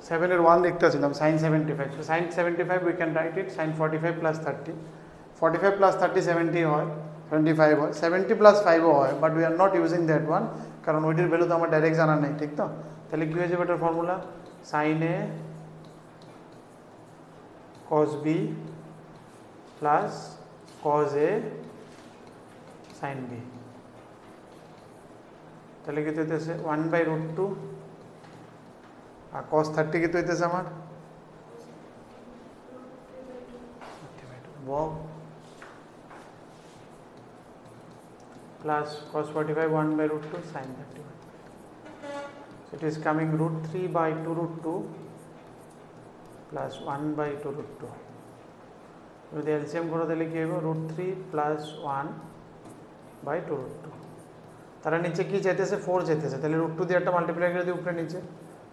सेवन एर वन लिखते sin 75, so sin 75 we can write it sin 45 plus 30, 45 plus 30 70 হয়, 25 হয়, 70 plus 5 হয়, but we are not using that one কারণ ওইটির ভ্যালু তো আমার ডাইরেক্ট জানা নেই, ঠিক তো? তাহলে কি হয়ে যাবে এটার formula, sin a cos b plus cos a sin b, তাহলে কি হইতেছে 1/√2 আর cos 30 কি হইতেছে আমার plus cos 45 1/√2 sin 31, so it is coming √3/2√2 plus 1/2√2, যদি এলসিএম করে দিলে কি হবে, √3 plus 1/2√2, তারা নিচে কি চাইতেছে 4 চাইতেছে, তাহলে √2 দিয়ে একটা মাল্টিপ্লাই করে দিই উপরে নিচে,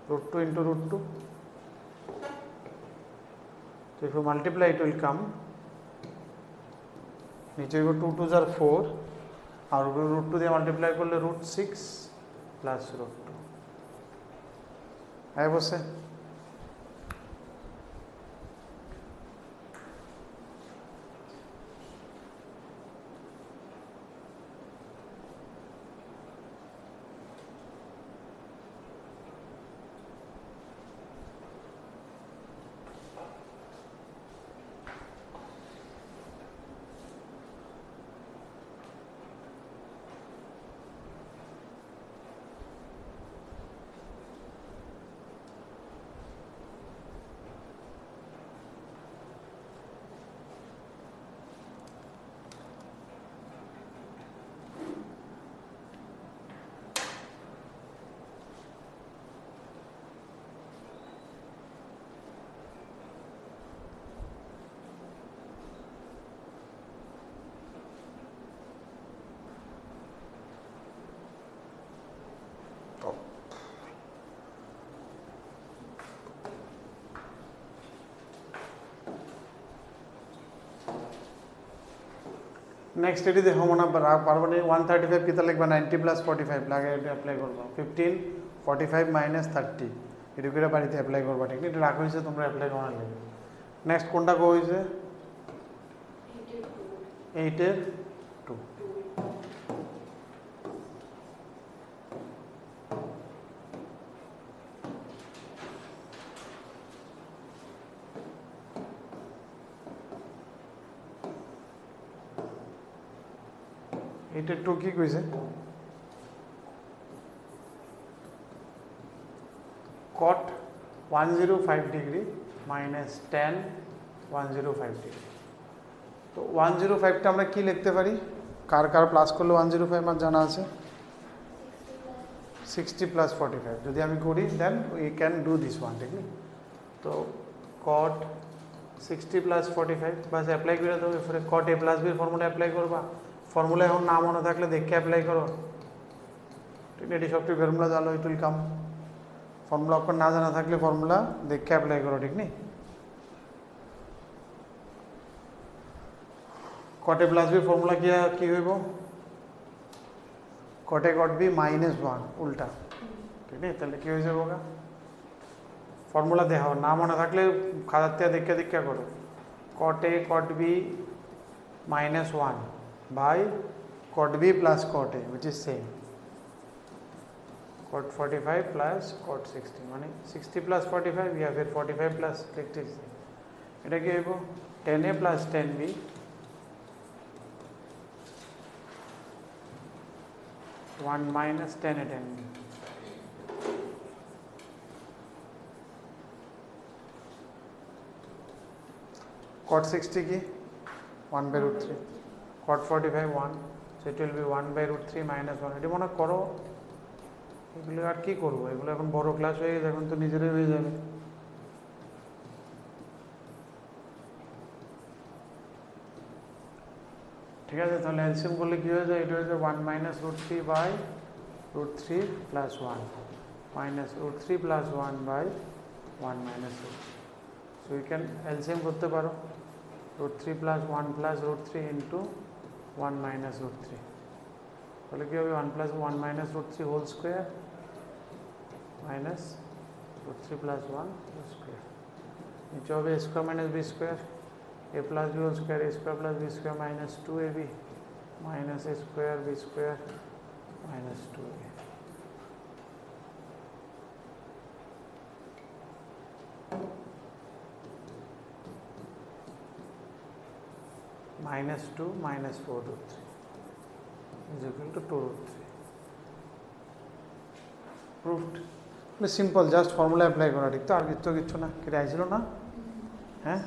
√2 into √2, so if you multiply it will come, নিচে হবে 2 2s are 4 আর √2 দিয়ে মাল্টিপ্লাই করলে √6 প্লাস √2। আয় বসে नेक्स्ट एटी देखो मना पारबो नहीं 135 कितना लिखबा 90 प्लस 45 लागे এটা অ্যাপ্লাই করব 15 45 মাইনাস 30 এটা করে বাড়িতে অ্যাপ্লাই করবা, ঠিক না, এটা রাখা হইছে তোমরা অ্যাপ্লাই করার লাগে। নেক্সট কোনটা কো হইছে 8 এর 2, এটা 2 কি কইছে, cot 105 degree minus tan 105 degree. তো 105টা আমরা কি লিখতে পারি, কার কার প্লাস করলে 105 আমার জানা আছে, 60 প্লাস 45 যদি আমি করি then we can do this one, ঠিক না। তো cot 60 প্লাস 45 বাস অ্যাপ্লাই করে দেবো। এরপরে কট এ প্লাস বির ফর্মুলা অ্যাপ্লাই করবা। ফর্মুলা এখন না মনে থাকলে দেখে অ্যাপ্লাই করো, ঠিক আছে? এটি সবচেয়ে ফর্মুলা জানো, ইট উইল কাম। ফর্মুলা অক্ষর না জানা থাকলে ফর্মুলা দেখে অ্যাপ্লাই করো, ঠিক নেই? কট এ প্লাস বির ফর্মুলা কি হইব? কট এ কট বি -1 উল্টা, ঠিক আছে? তাহলে কি হয়ে যাবো? ফর্মুলা দেখো, না মনে থাকলে খাতার থেকে দেখে দেখে করো। Cot A cot B -1 by cot b plus cot a, which is same. Cot 45 plus cot 60 মানে 60 plus 45, या फिर 45 plus 60। এটা কি হইব? 10a plus 10b (1 minus 10a 10b). cot 60 কি 1/√3, cot 45 1, so it will be 1/√3 minus 1। এটি মনে করো, এগুলো আর কি করবো, এগুলো এখন বড় ক্লাস হয়ে গেছে, এখন তো নিজেরাই হয়ে যাবে। ঠিক আছে, তাহলে এলসিএম করলে কি হয়ে যায়? এটা হয়ে যায় 1 minus √3 by √3 plus 1 minus √3 plus 1 by 1 minus √3। so you can LCM করতে পারো √3 plus 1 plus √3 into 1 minus √3, তাহলে কি হবে? 1 plus 1 minus √3 whole square minus √3 plus 1 whole square, নিচে হবে a square minus b square, a plus b whole square, a square plus b square minus 2ab minus a square b square minus 2ab। -2 minus 4√3 is equal to 2√3। Proved। Simple, just formula apply করা, ঠিক তো? আর কিচ্ছু না। কেটে আইছিল না? হ্যাঁ,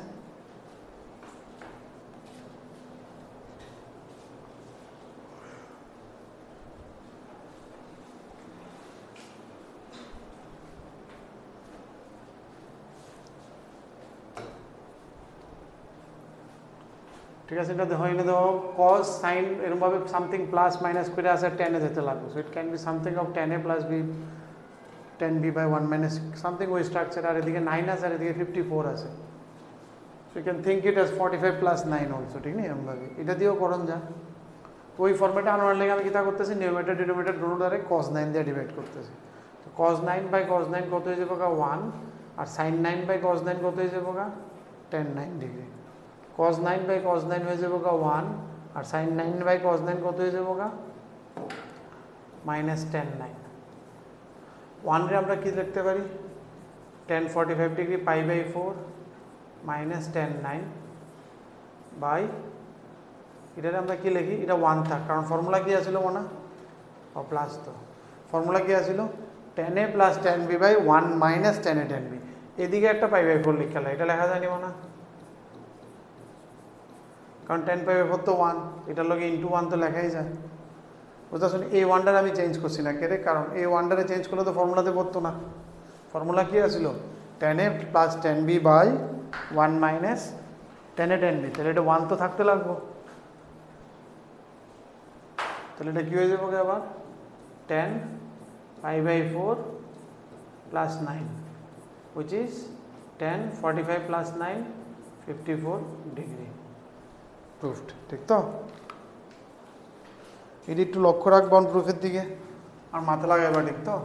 ঠিক আছে। এটা দেখো, এনে দেখো cos sin এরকমভাবে সামথিং প্লাস মাইনাস করে আসে 10 এ যেতে লাগবে। So it can be something of 10a plus b 10b by 1 minus something ওই স্ট্রাকচার। আর এদিকে 9 আছে আর এদিকে 54 আছে। So you can think it as 45 plus 9 also, ঠিক নেই? এরকমভাবে এটা দিয়েও করণ যা। তো ওই ফর্মেটে আনার লেগে আমি কিতা করতেছি, নিউমেটার ডিনোমিনেটর দুটো দ্বারা cos 9 দিয়ে ডিভাইড করতেছি। তো cos 9 বাই cos 9 কত হয়ে যাবে? 1। আর sin 9 বাই cos 9 কত হয়ে যাবে? tan 9 degree. cos 9 by cos 9 হয়ে যাবে 1, আর sin 9 বাই cos 9 কত হয়ে যাবে? -tan 9। 1 রে আমরা কি লিখতে পারি? tan 45 degree pi by 4 -tan 9 by, এটারে আমরা কি লিখি? এটা 1 থাক, কারণ ফর্মুলা কি আছিল মনে? ও প্লাস, তো ফর্মুলা কি আছিল? tan a plus tan b by 1 minus tan a tan b। এদিকে একটা পাই বাই 4 লিখা লাগে, এটা লেখা যায়নি মনে? কারণ 10 পাই বাই 4 তো 1, এটার লগে ইন্টু 1 তো লেখাই যায়। বুঝতে পারছেন? এই ওয়ানটারে আমি চেঞ্জ করছি না, কেরে? কারণ এই ওয়ানটারে চেঞ্জ করলে তো ফর্মুলাতে পড়তো না। ফর্মুলা কি আছিল? tan a plus tan b by 1 minus tan a tan b। তাহলে এটা 1 তো থাকতে লাগবো। তাহলে এটা কি হয়ে যাবে আবার? tan pi by 4 plus 9, which is tan 45 plus 9 54 degree. Proved, ঠিক তো? এটি একটু লক্ষ্য রাখবেন প্রুফের দিকে, আর মাথা লাগাইবা, ঠিক তো?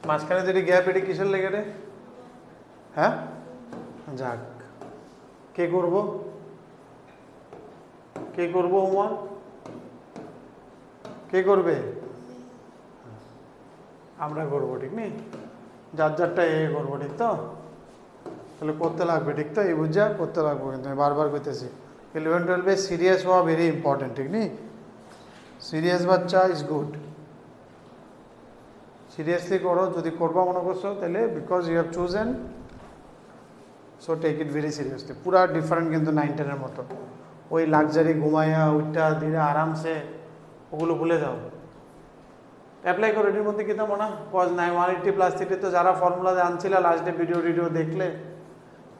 মাঝখানে যেটি গ্যাপ, এটি কিসের লেগে রে? হ্যাঁ, যাক, কে করবো? কে করবো হোমওয়ার্ক? কে করবে? আমরা করবো, ঠিক নেই? যার যারটা এ করবো, ঠিক তো? তাহলে করতে লাগবে, ঠিক তো? এই বুঝা করতে লাগবো, কিন্তু আমি বারবার করতেছি 11-12 সিরিয়াস হওয়া ভেরি ইম্পর্টেন্ট, ঠিক নেই? সিরিয়াস বাচ্চা ইজ গুড, সিরিয়াসলি করো। যদি করবা মনে করছো তাহলে because you have chosen, so take it very seriously. পুরা ডিফারেন্ট কিন্তু 9-10-এর মতো। ওই লাক্সারি ঘুমাইয়া ওইটা ধীরে আরামসে ওগুলো ভুলে যাও, অ্যাপ্লাই করো। এটির মধ্যে কি মনে কজ 180+3 তো যারা ফর্মুলা আনছিল লাস্টে ভিডিও দেখলে,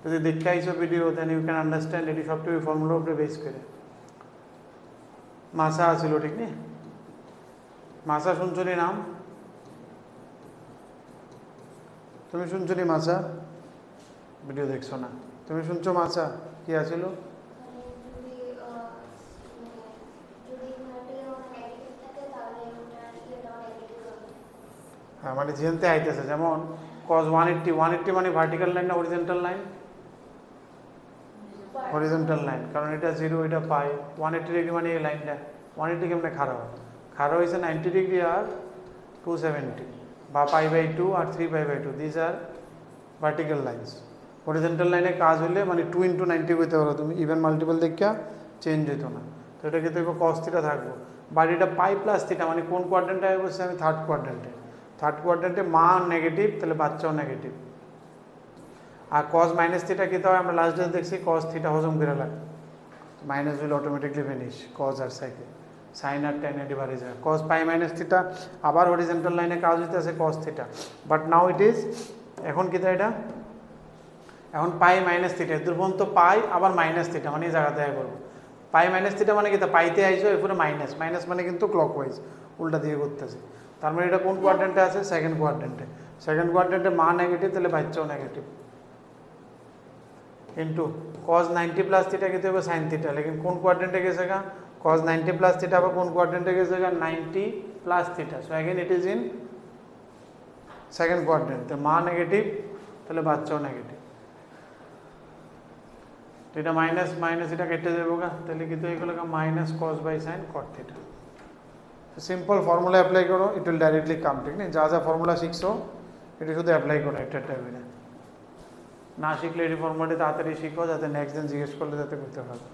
যদি দেখে আইসো video, then you can understand এটি সবটি ওই ফর্মুলার উপরে বেস করে। মাসা আছিল, ঠিক নেই? মাসা শুনছো নি নাম? তুমি শুনছো নি মাসা? ভিডিও দেখছো না, তুমি শুনছো মাসা কি আছিল? হ্যাঁ, মানে যেহেতু আইতেছে, যেমন cos 180 মানে ভার্টিক্যাল লাইন না হরিজন্টাল লাইন? হরিজন্টাল লাইন, কারণ এটা 0 এটা পাই। 180 ডিগ্রি মানে এই লাইনটা 180 কেমনে খাড়া হয়? খাড়া হয়েছে 90 ডিগ্রি আর 270, বা π/2 আর 3π/2, this are vertical lines. Horizontal লাইনে কাজ হলে মানে 2 × 90 করতে পারো তুমি, ইভেন মাল্টিপল দেখা চেঞ্জ হইতো না। তো এটা কিন্তু cos θ থাকবো। বাড়িটা π+θ মানে কোন কোয়াড্রেন্টে বলছি আমি? থার্ড কোয়াড্রেন্টে। থার্ড কোয়াড্রেন্টে মা নেগেটিভ, তাহলে বাচ্চাও নেগেটিভ। আর cos - θ কি হয়? আমরা লাস্ট ডে দেখছি cos θ হজম করে লাগে, minus will automatically vanish, cos আর সাইকে সাইন আর tan এ ডিভাইড যায়। cos π - θ আবার হরিজন্টাল লাইনে কাজ হইতেছে cos θ, but now it is, এখন কি এটা? এখন π - θ, দুর্বন্ত পাই আবার -θ, মানে এই জায়গাতে করবো। π - θ মানে কি? পাইতে আইসো, এরপরে মাইনাস, মাইনাস মানে কিন্তু ক্লকওয়াইজ উল্টা দিয়ে করতেছে। তার মানে এটা কোন কোয়াড্রেন্টে আছে? সেকেন্ড কোয়াড্রেন্টে। সেকেন্ড কোয়াড্রেন্টে মা নেগেটিভ, তাহলে বাচ্চাও নেগেটিভ। ইন্টু cos 90+θ কিন্তু হবে sin θ, लेकिन কোন কোয়াড্রেন্টে গেছে গা? cos 90+θ আবার কোন কোয়াড্রেন্টে গেছে গা? 90+θ। So again it is in second quadrant. তো মা নেগেটিভ, তাহলে বাচ্চাও নেগেটিভ। তো এটা মাইনাস মাইনাস এটা কেটে যাবো গা, তাহলে কিন্তু এগুলো -cos/sin cot θ। Simple formula apply করো, ইট উইল ডাইরেক্টলি কাম, ঠিক নেই? যা যা ফর্মুলা শিখছো এটা শুধু অ্যাপ্লাই করো একটা টাইমে। না শিখলে এই ফর্মুলাটি তাড়াতাড়ি শিখো, যাতে নেক্সট দিন জিজ্ঞেস করলে যাতে করতে পারো।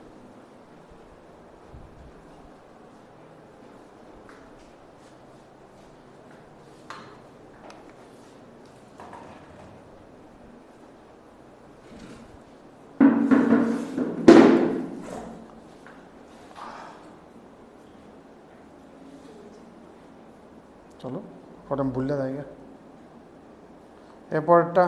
চলো পরে ভুললে যাই গা। এরপরটা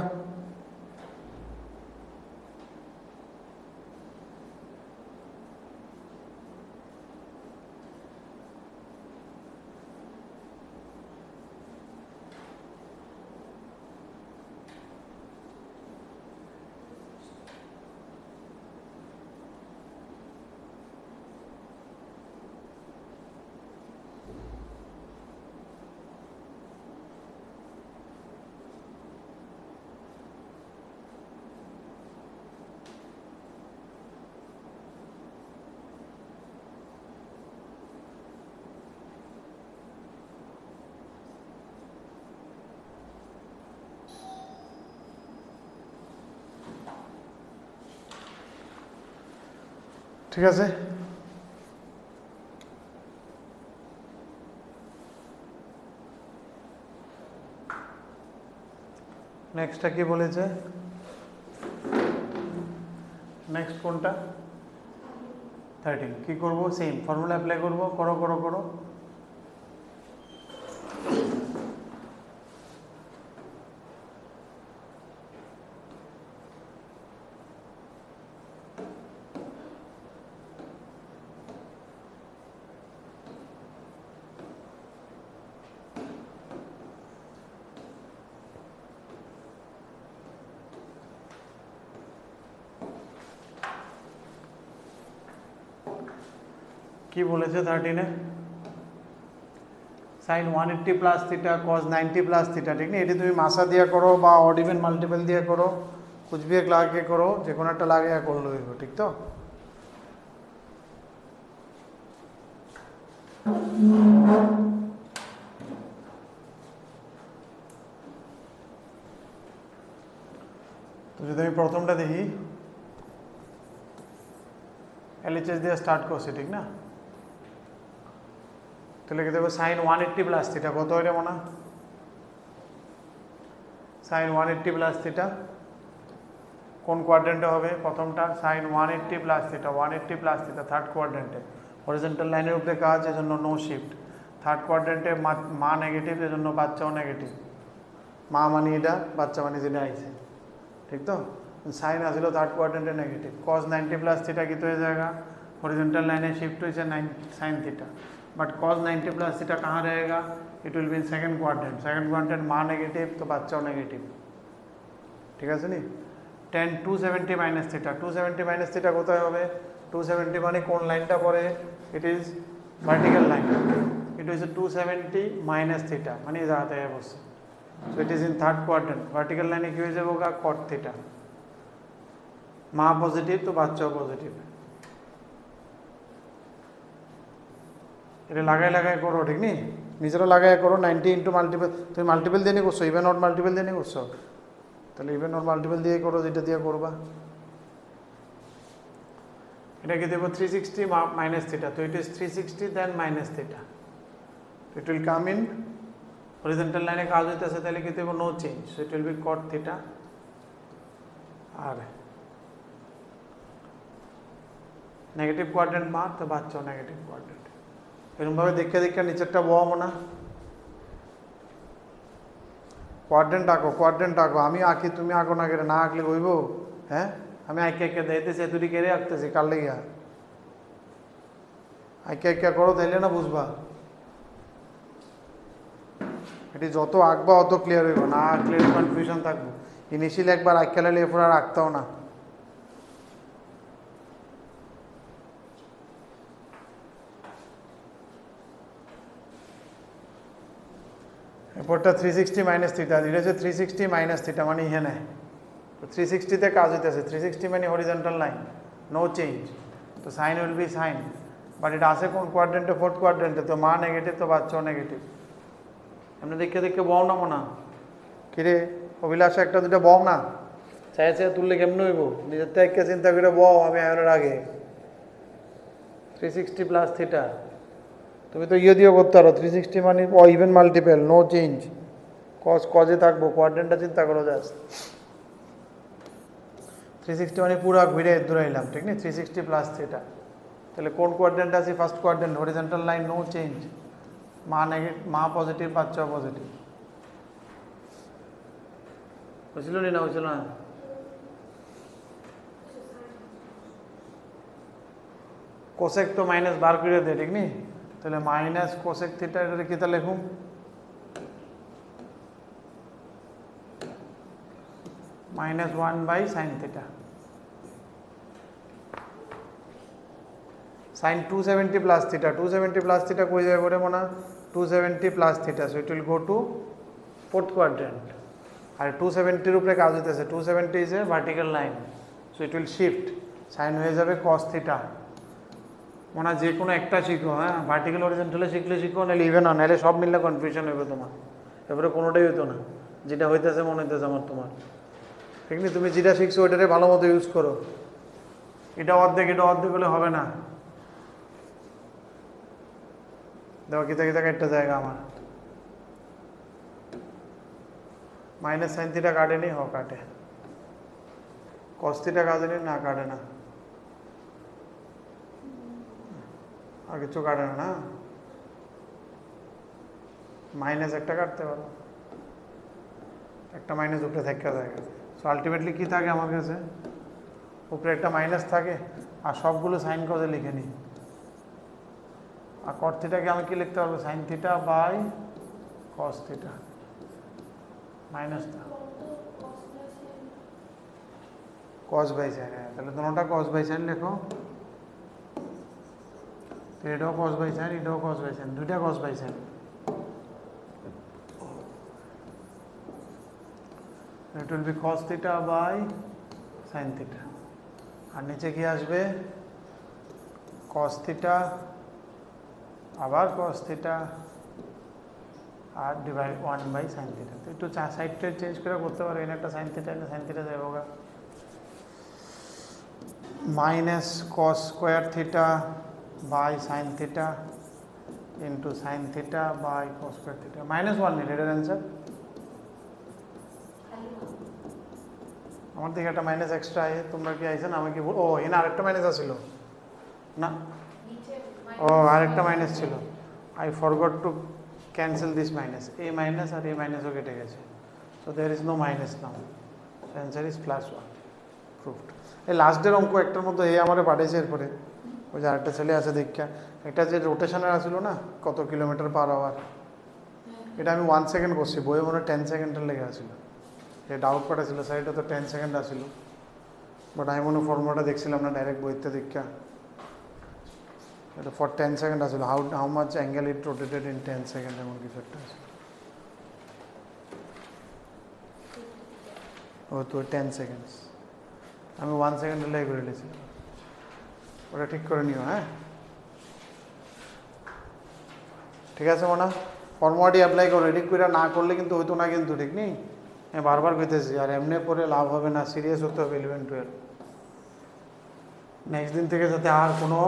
ঠিক আছে। নেক্সটটা কি বলেছে? নেক্সট কোনটা? 13। কি করব? সেম ফর্মুলা অ্যাপ্লাই করব। করো করো করো। কি বলেছে 13-এ? sin 180+θ cos 90+θ, ঠিক না? এটি তুমি মাসা দিয়ে করো বা অড ইভেন মাল্টিপল দিয়ে করো, कुछ भी एक लागे करो, যে কোনো একটা লাগে করলে হইব, ঠিক তো? তো যদি আমি প্রথমটা দেখি LHS দিয়ে স্টার্ট করছি ঠিক না, তাহলে কি দেখবো সাইন 180 প্লাস থিটা কত হয় রে মনে সাইন 180 প্লাস থিটা কোন কোয়াড্রেন্টে হবে প্রথমটা sine 180 plus theta 180 plus theta third কোয়াড্রেন্টে হরিজন্টাল লাইনের উপরে কাজ এজন্য নো শিফট থার্ড কোয়াড্রেন্টে মা নেগেটিভ এজন্য বাচ্চাও নেগেটিভ মা মানে এটা বাচ্চা মানে যেটা আইছে ঠিক তো সাইন আসলো থার্ড কোয়াड्रेंटे नेगेटिव cos 90 प्लस थीटा की तो ये जाएगा हॉरिजॉन्टल लाइन है शिफ्ट हुई से sine theta but cos 90 plus theta कहाँ रहेगा it will be in second quadrant माँ नेगेटिव तो बच्चाओ नेगेटिव ठीक है नहीं tan 270 minus theta 270 minus theta कोথায় হবে 270 মানে কোন লাইনটা পড়ে it is vertical line it is 270 minus theta মানে এই জায়গাতে বসে so it is in third quadrant vertical line কি হয়ে যাবে cot थीटा माँ पॉजिटिव तो बच्चा पॉजिटिव এটা লাগাই লাগাই করো ঠিক নি নিজেরা লাগাই করো 90 ইনটু মাল্টিপল তুমি মাল্টিপল দিয়ে করছো ইভেন অর মাল্টিপল দিয়ে করছো তাহলে ইভেন অর মাল্টিপল দিয়ে করো যেটা দিয়ে করবা এটা কি দেব 360 মাইনাস থিটা তো it is 360 then minus theta it will come in horizontal লাইনে কাজ হইতেছে তাহলে কি দেব no change so it will be cot theta আর नेगेटिव क्वाड्रेंट मार तो बच्चों नेगेटिव क्वाड्रेंट एरकम भावे देखे देखे नीचेरटा बो ना क्वाड्रेंट आँको आमी आँकी तुम आँको ना केरे ना आँकले हইব हाँ आमी आँके आँके दितेছি এতটি কেড়ে আঁকতেছি কার লাগিয়া आँके आँके करो তাইলে না বুঝবা এটি যত আঁকবা অত ক্লিয়ার হইব না আঁকলে কনফিউশন থাকবে ইনিশিয়ালি একবার আঁকে লাইলে এরপর আর আঁকতাও না এরপরটা 360 মাইনাস থিটা এটা হচ্ছে 360 মাইনাস থিটা মানে এখানে তো 360 তে কাজ হইতেছে 360 মানে হরিজন্টাল লাইন নো চেঞ্জ তো sine will be sine but এটা আছে কোন কোয়াড্রেন্টে ফোর্থ কোয়াড্রেন্টে তো মা নেগেটিভ তো বাচ্চাও নেগেটিভ আমরা দেখে দেখে বও না মনা কিরে অভিলাষ একটা দুটো বও না চাইছে তুললে কেমন হইব নিজের থেকে চিন্তা করে বও আমি আয়নের আগে 360 প্লাস থিটা তুমি তো ইয়ে দিয়েও করতে পারো 360 মানে ইভেন মাল্টিপল নো চেঞ্জ কজে থাকবো কোয়াড্রেন্টটা চিন্তা করো জাস্ট 360 মানে পুরো ঘুরে দূরাইলাম ঠিক না 360 প্লাস থিটা তাহলে কোন কোয়াড্রেন্ট আছে first quadrant horizontal line no change মা নেগেটিভ মা পজিটিভ বাচ্চা পজিটিভ বুঝলো না বুঝলো না কোসেক তো মাইনাস বার করে দে ঠিক নি তাহলে মাইনাস কোসেক থিটা এটা কি তা লিখুম minus 1 by sine theta sine 270 plus theta 270 plus theta कोई जाए बोले मना 270 plus theta so it will go to fourth quadrant और 270 ऊपर काज होते हैं 270 is a vertical line so it will shift sine हो जाए cos थीटा मना जे कोनो एकटा शिखो हाँ भार्टिकल हरिजन्टल शिखले शिखो ना इवेन ना सब मिलले कनफ्यूजन हो तुम्हार एबारे कोनोटाई हतो ना जेटा हইতেছে মনে হইতেছে আমার তোমার ঠিক নি তুমি যেটা শিখছো ওটারে ভালোমতো ইউজ করো এটা অর্ধেক হলে হবে না দেখো কিতা কিতা কাটতে জায়গা আমার माइनस साइन थीटा काटे नहीं हो काटे cos थीटा काटे नहीं ना काटे ना आगे चो काटे ना माइनस एक काटते पारो एक माइनस ऊपर थेके जाएगा सो आल्टिमेटली कि थाके आमार काछे ऊपर एक माइनस थाके और सबगुलो साइन कजे लिखे नी और cot थीटा के आमी कि लिखते पारबो sine theta by cos theta minus था cos बाई साइन है ताहले दोनोटा cos बाई साइन लिखो तो एटाও cos बाई साइन एटाও cos बाई साइन दुइटा cos by sine it will be cos theta by sin theta और नीचे কি আসবে cos theta আবার cos theta আর ডিভাইড 1 by sin theta তো একটু সাইডটা চেঞ্জ করে করতে পারো এখানে একটা sin theta এখানে sin theta যাবেগা minus cos square theta by sine theta into sine theta by cos square theta -1 নিলে এটার অ্যান্সার। আমার থেকে একটা মাইনাস এক্সট্রা আয়, তোমরা কি আইছেন আমাকে ও এখানে আরেকটা মাইনাস আসছিল না, ও আরেকটা মাইনাস ছিল, I forgot to cancel this minus, এই মাইনাস আর এই মাইনাসও কেটে গেছে, so there is no minus now, answer is +1 proved. এই লাস্টের অঙ্ক একটার মধ্যে এই আমারে পাঠিয়েছে, এরপরে ওই যে আরেকটা ছেলে আছে দীক্ষা, একটা যে রোটেশনের আসলো না কত কিলোমিটার পার আওয়ার, এটা আমি 1 সেকেন্ড করছি, বইয়ে মনে হয় 10 সেকেন্ডের লেগে আসলো, যে ডাউট পাঠাছিল স্যার এটা তো 10 সেকেন্ড আসলো, বাট আমি মনে ফর্মুলাটা দেখছিলাম না ডাইরেক্ট বইতে দীক্ষা, এটা ফর 10 সেকেন্ড আসলো, how much angle it rotated in 10 second এমন কিছু একটা আছে, ও তো 10 সেকেন্ডস, আমি 1 সেকেন্ডের লেগে করে নিয়েছিলাম, ওটা ঠিক করে নিও। হ্যাঁ ঠিক আছে মনে ফর্মুলাটি অ্যাপ্লাই করো, রেডি করে না করলে কিন্তু হইতো না, কিন্তু ঠিক নেই, হ্যাঁ বারবার কইতেছি, আর এমনি পরে লাভ হবে না, সিরিয়াস হতে হবে 11-12, নেক্সট দিন থেকে যাতে আর কোনো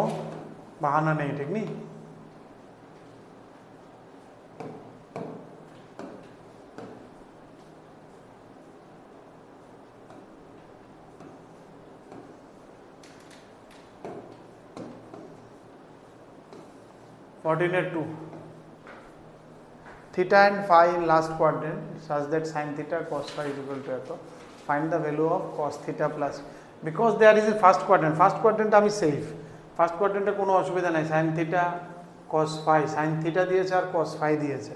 বাহানা নেই, ঠিক নেই। (14.2) theta and phi in last quadrant such that sin theta cos phi is equal to eto. Find the value of cos theta plus, because there is a first quadrant আমি সেফ, ফার্স্ট কোয়াড্রেন্টে কোনো অসুবিধা নাই, sin theta cos phi, sin theta দিয়েছে আর cos phi দিয়েছে,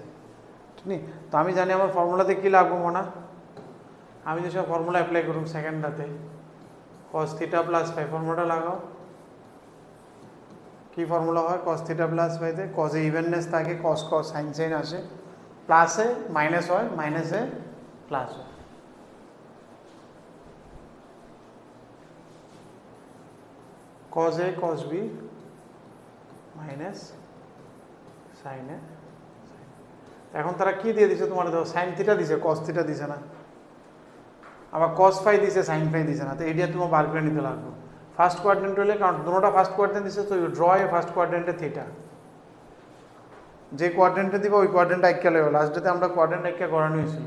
ঠিক নেই। তো আমি জানি আমার ফর্মুলাতে কী লাগবো মনে, আমি যেসব ফর্মুলা অ্যাপ্লাই করুন সেকেন্ডটাতে, cos theta plus phi ফর্মুলাটা লাগাও, কি ফর্মুলা হয় cos theta plus phi তে, cos এ ইভেননেস থাকে, cos cos sin sin আসে, প্লাসে মাইনাস হয়, মাইনাসে প্লাস হয়, cos a cos b minus sin a। এখন তারা কি দিয়ে দিছে তোমার, দেখো sin থিটা দিছে, cos থিটা দিছে না, আবার cos phi দিছে, sin phi দিছে না, তো এইটা তোমার বার করে নিতে লাগবে ফার্স্ট কোয়াড্রেন্ট হলে, কারণ দুটোটা ফার্স্ট কোয়াড্রেন্ট দিছে, তো ইউ ড্র এ ফার্স্ট কোয়াড্রেন্টে থিটা, যে কোয়াড্রেন্টে দিবা ওই কোয়াড্রেন্টে আইক্যা লাগবে, লাস্ট ডেতে আমরা কোয়াড্রেন্ট আইক্যা করানো হয়েছিল,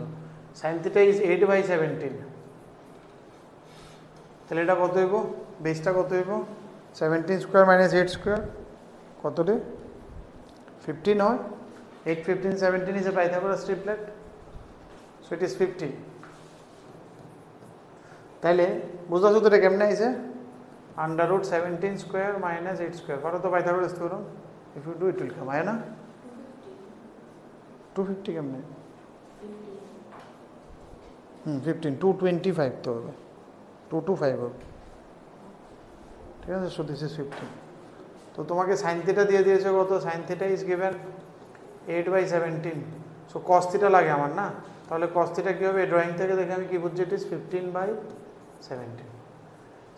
sin থিটা ইজ 8/17, তাহলে এটা কত হইব, বেসটা কত হইব 17 স্কোয়ার মাইনাস 8 স্কোয়ার, কত রে 15 হয়, 8 15 17 is a Pythagoras triplet, so it is 50, তাইলে বুঝতে তো এটা কেমনে আইছে, √17 স্কোয়ার মাইনাস 8 স্কোয়ার, করো তো Pythagoras theorem, if you do it will come, আয় না 250 কেমনে, 15 225 তো হবে, 225 হবে, ঠিক আছে, সো দিস ইজ 15, তো তোমাকে সাইন থিটা দিয়ে দিয়েছে কত, sine theta is given 8/17, so cos theta লাগে আমার না, তাহলে কস থিটা কী হবে, ড্রয়িং থেকে দেখে আমি কী বুঝছি, ইট ইজ 15/17।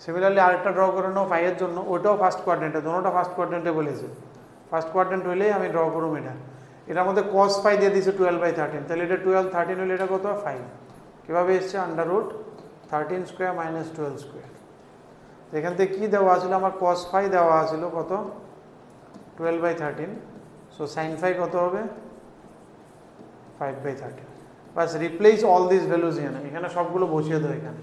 সিমিলারলি আরেকটা ড্র করে নাও ফাইয়ের জন্য, ওইটাও ফার্স্ট কোয়াড্রেন্টে, দুটোটা ফার্স্ট কোয়াড্রেন্টে বলেছে, ফার্স্ট কোয়াড্রেন্ট হইলেই আমি ড্র করুম এটা, এটার মধ্যে cos phi দিয়ে দিয়েছে 12/13, তাহলে এটা 12 13 হলে এটা কত 5, কীভাবে এসছে, √13 স্কোয়ার মাইনাস 12 স্কোয়ার, এখান থেকে কী দেওয়া আছিল আমার, cos phi দেওয়া আছিল কত 12/13, সো sin phi কত হবে 5/13, বাস রিপ্লেস অল দিস ভ্যালুজ, এখানে সবগুলো বসিয়ে দেয়, এখানে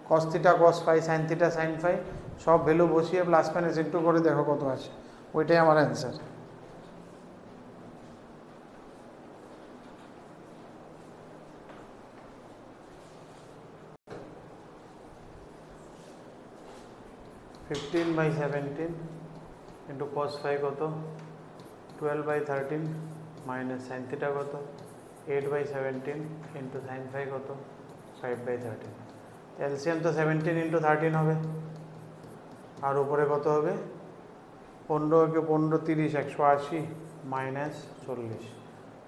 cos theta cos phi sin theta sin phi সব ভ্যালু বসিয়ে প্লাস মাইনাস একটু করে দেখো কত আসে, ওইটাই আমার অ্যান্সার। (15/17) ইন্টু cos phi কত 12/13 মাইনাস sin theta কত 8/17 ইন্টু sin phi কত 5/13, এলসিএম তো 17 ইন্টু 13 হবে, আর উপরে কত হবে 15 কে 15 30 180 minus 40,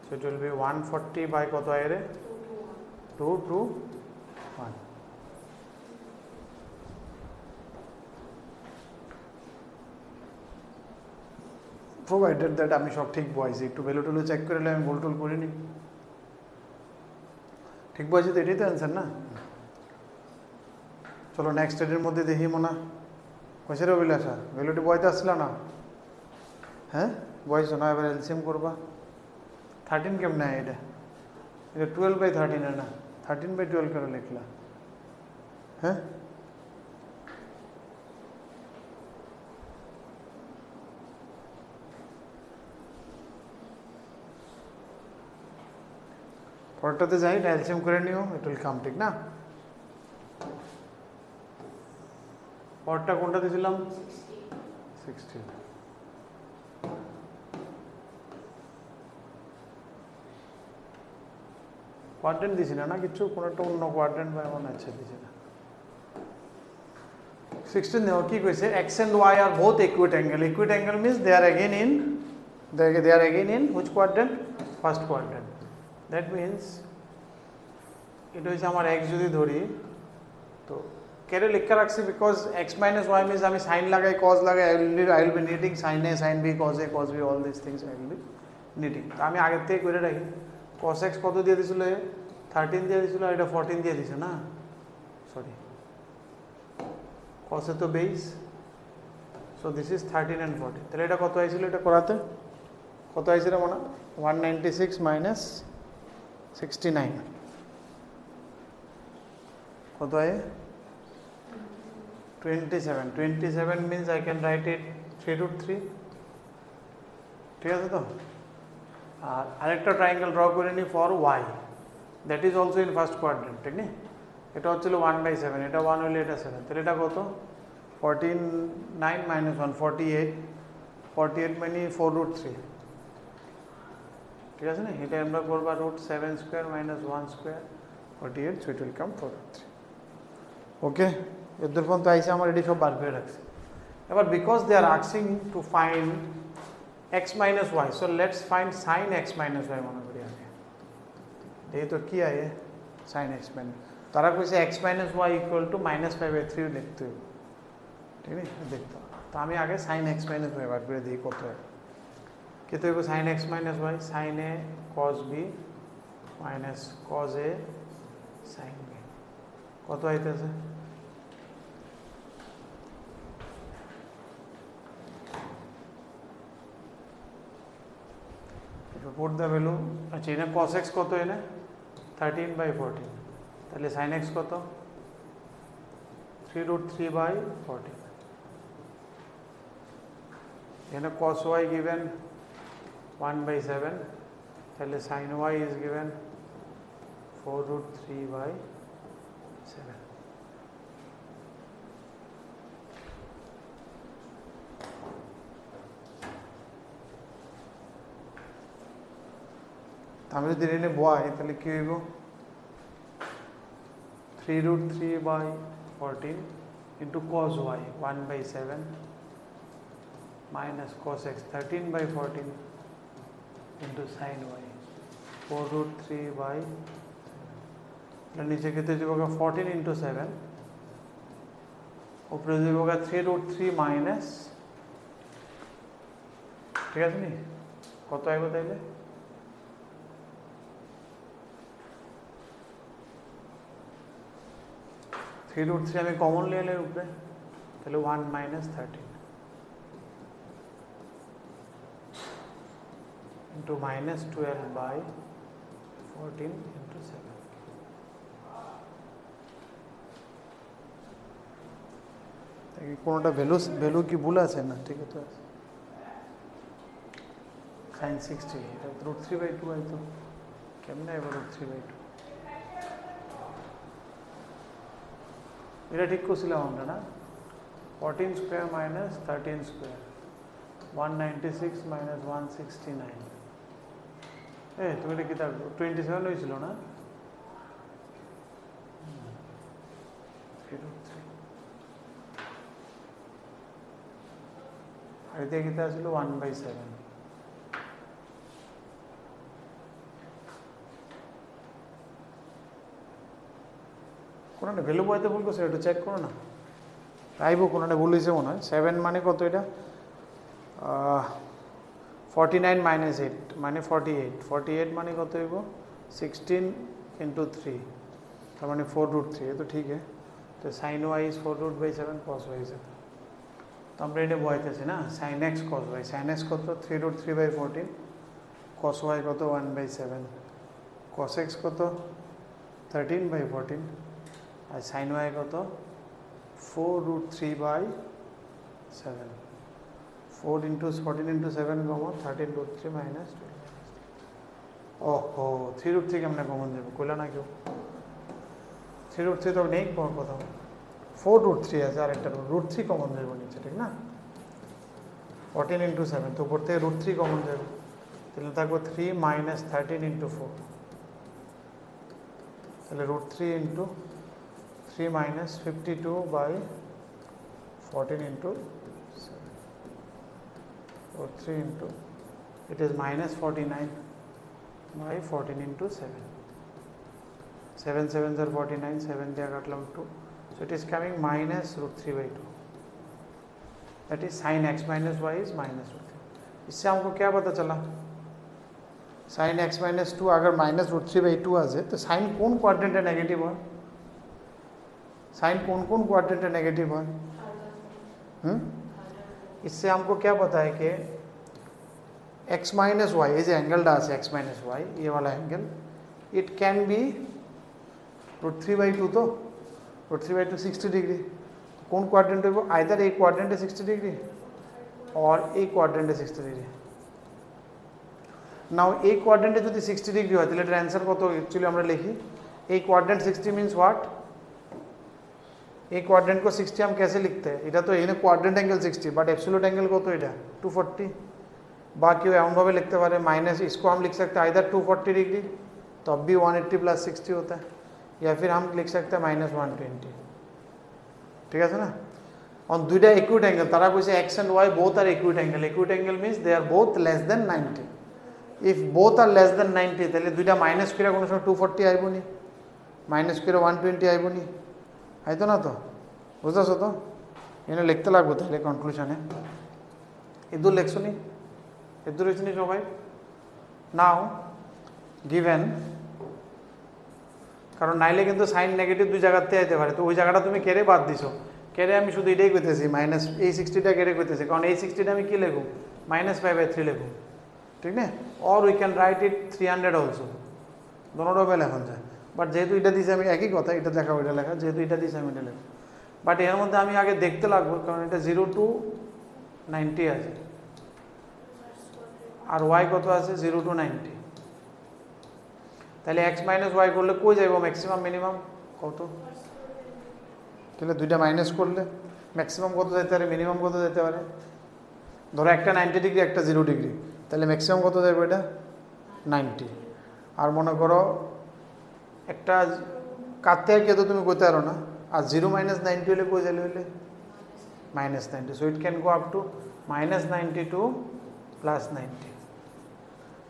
so it will be 140 by কত আয় রে 221, প্রোভাইডেড দ্যাট আমি সব ঠিক বয়েছি, একটু ভ্যালু টুলু চেক করে আমি ভুল টুল করিনি, ঠিক বয়েছি তো, এটাই তো অ্যান্সার না। চলো নেক্সট স্টেডের মধ্যে দেখি মনে কইছে রে অভিলাষা ভ্যালুটি বইতে আসছিল না হ্যাঁ বয়স না এবার এলসিএম করবা 13 কেমনে এটা এটা 12/13 না 13/12 করে লিখলা হ্যাঁ পরটাতে যাই এলসিএম করে নিও ইট উইল কাম ঠিক না পরটা কোনটা দিয়েছিলাম 16 কোয়াড্রেন্ট দিছি না কিছু কোনো একটা অন্য কোয়াড্রেন্ট বা এমন আছে দিছি না 16 দেখো কি কইছে x and y are both acute angle means they are again in which quadrant first quadrant that means এটা হইছে আমার x যদি ধরি তো কেন লেখা রাখছি because x minus y means আমি sin লাগাই cos লাগাই I will be needing sin a sin b cos a cos b all these things I will be needing তো আমি আগে থেকে করে রাখি cos x কত দিয়ে দিছিল 13 দিয়ে দিছিল আর এটা 14 দিয়ে দিছে না সরি cos এ তো base so this is 13 and 14 তাহলে এটা কত আইছিল এটা করাতে কত আইছিল মানে 196 minus 69 কত আয় 27 means I can write it 3√3 ঠিক আছে তো আর আরেকটা ট্রায়াঙ্গেল ড্র করে নি for y that is also in first quadrant ঠিক না এটা হচ্ছিল 1/7 এটা 1 হলে এটা 7 তাহলে এটা কত 49 minus 1 48 মানে 4√3 ঠিক আছে না এটা আমরা করবা √7 square minus 1 square 48 so it will come 4√3 ওকে এদের ফোন তো আইসে আমার এটি সব বার করে রাখছে এবার because they are asking to find x minus y so let's find sin x minus y মনে করি আগে এই তো কি আয়ে sin x minus তারা কইছে x minus y equal to -5/3 লিখতে হবে ঠিক আছে দেখতে তো আমি আগে sin x minus y বার করে দিই কত হয় কত হবে sin x minus y sin a cos b minus cos a sin b কত আইতেছে put the value আচ্ছা এটা cos x কত এনে 13/14 তাহলে sin x কত 3√3/14 এখানে cos y given 1/7 তাহলে sin y is given 4√3/7 আমি যদি এনে বয় তাহলে কি হইব 3√3/14 into cos y 1/7 minus cos x 13/14 into sin y 4√3/7 नीचे कितने जाएगा 14 into 7 ऊपर जाएगा 3√3 minus ठीक है नहीं কত আইবো তাইলে 3√3 আমি কমন নিয়ে এলে উপরে তাহলে 1 minus 13 into minus 12/14 into 7 কোনটা ভ্যালু কি ভুল আছে না ঠিক আছে sin 60 এটা √3/2 আইতো কেমনে আইবো √3/2 এটা ঠিক করছিলাম আমরা না 14 স্কয়ার minus 13 স্কয়ার 196 minus 169 তুমি এটা কি তার 27 হয়েছিল না আর এটা কি তা ছিল 1/7 কোনটা ভ্যালু বইতে ভুল করছে একটু চেক করো না আইবো কোনটা ভুল হইছে মনে হয় 7 মানে কত এটা 49 minus 8 মানে 48 মানে কত হইব 16 into 3 তার মানে 4√3 ये तो ठीक है तो sin y is 4√7 cos y is আমরা এটা বয়াইতেছি না sin x cos y, sin x কত 3√3/14, cos y কত 1/7, cos x কত 13/14 আর sin y কত 4√3/7, 4 into 14 into 7 কমন 13√3 minus 12। ওহো 3√3 কেমনে কমন যাবে কইলা না কেউ? 3√3 তো নেই প্রথম, 4√3 আছে আর একটা √3 কমন যাবে নিচে, ঠিক না? 14 into 7 তো উপর থেকে √3 কমন যাবে, তাহলে থাকবে 3 minus 13 into 4, তাহলে √3 into 3 minus 52/14 into 7, √3 into it is minus 49/14 into 7, 7 7s are 49, 7 দিয়ে কাটলাম 2, so it is coming minus √3/2, that is sin x minus y is minus √3। इससे हमको क्या पता चला? sin x minus 2 अगर minus √3/2 आ जाए तो sin कौन क्वाड्रेंट है नेगेटिव है? साइन कौन कौन क्वाड्रेंट है नेगेटिव है? इससे हमको क्या पता है कि x माइनस वाई, ये जो एंगल डास है x माइनस वाई, ये वाला एंगल, इट कैन बी √3/2, तो √3/2 60 डिग्री, तो कौन क्वाड्रेंट है वो? आइदर एक क्वाड्रेंट है 60 डिग्री और एक क्वाड्रेंट है 60 डिग्री। नाउ एक क्वाड्रेंट है जो 60 डिग्री হয় তাহলে এর आंसर কত एक्चुअली আমরা লিখি एक क्वाड्रेंट 60 मींस व्हाट? एक क्वाड्रेंट को 60 हम कैसे लिखते हैं? এটা তো এখানে quadrant angle 60 but absolute angle কত এটা 240, बाकी एमन भावे लिखते पारे माइनस, इसको हम लिख सकते हैं आइदर 240 डिग्री तब भी 180 + 60 होता है, या फिर हम लिख सकते हैं -120, ঠিক আছে না? অন দুইটা ইকুইট অ্যাঙ্গেল, তারা কইছে x and y both are equate angle, equate angle means they are both less than 90, if both are less than 90 তাহলে দুইটা মাইনাস করে কোনো সময় 240 আইবো নি, মাইনাস করে 120 আইবো নি, আইতো না তো? বুঝতেছো তো? এনে লিখতে লাগবে তাহলে কনক্লুশনে, এদুর লিখছো নি? এদুর লিখছো নি সবাই? নাও গিভেন, কারণ নাইলে কিন্তু সাইন নেগেটিভ দুই জায়গাতে আইতে পারে, তো ওই জায়গাটা তুমি কেড়ে বাদ দিছো, কেড়ে আমি শুধু এটাই কইতেছি মাইনাস এই 60টা কেড়ে কইতেছি, কারণ এই 60টা আমি কি লিখব? -5/3 লিখব, ঠিক না? Or we can write it 300 also, দোনোটা বেলা এখন যায়, বাট যেহেতু এটা দিয়েছি আমি একই কথা, এটা লেখা ওইটা লেখা, যেহেতু এটা দিয়েছি আমি এটা লেখা, বাট এর মধ্যে আমি আগে দেখতে লাগবো, কারণ এটা 0 to 90 আছে আর y কত আছে 0 to 90, তাহলে x মাইনাস y করলে কই যাইব ম্যাক্সিমাম মিনিমাম কত? তাহলে দুইটা মাইনাস করলে ম্যাক্সিমাম কত যেতে পারে, মিনিমাম কত যেতে পারে? ধরো একটা 90 ডিগ্রি একটা 0 ডিগ্রি, তাহলে ম্যাক্সিমাম কত যাবে এটা 90, আর মনে করো একটা কাটতে কে তো তুমি কইতে পারো না, আর 0 - 90 হলে কই যাইলে হইলে -90, so it can go up to -90 to +90,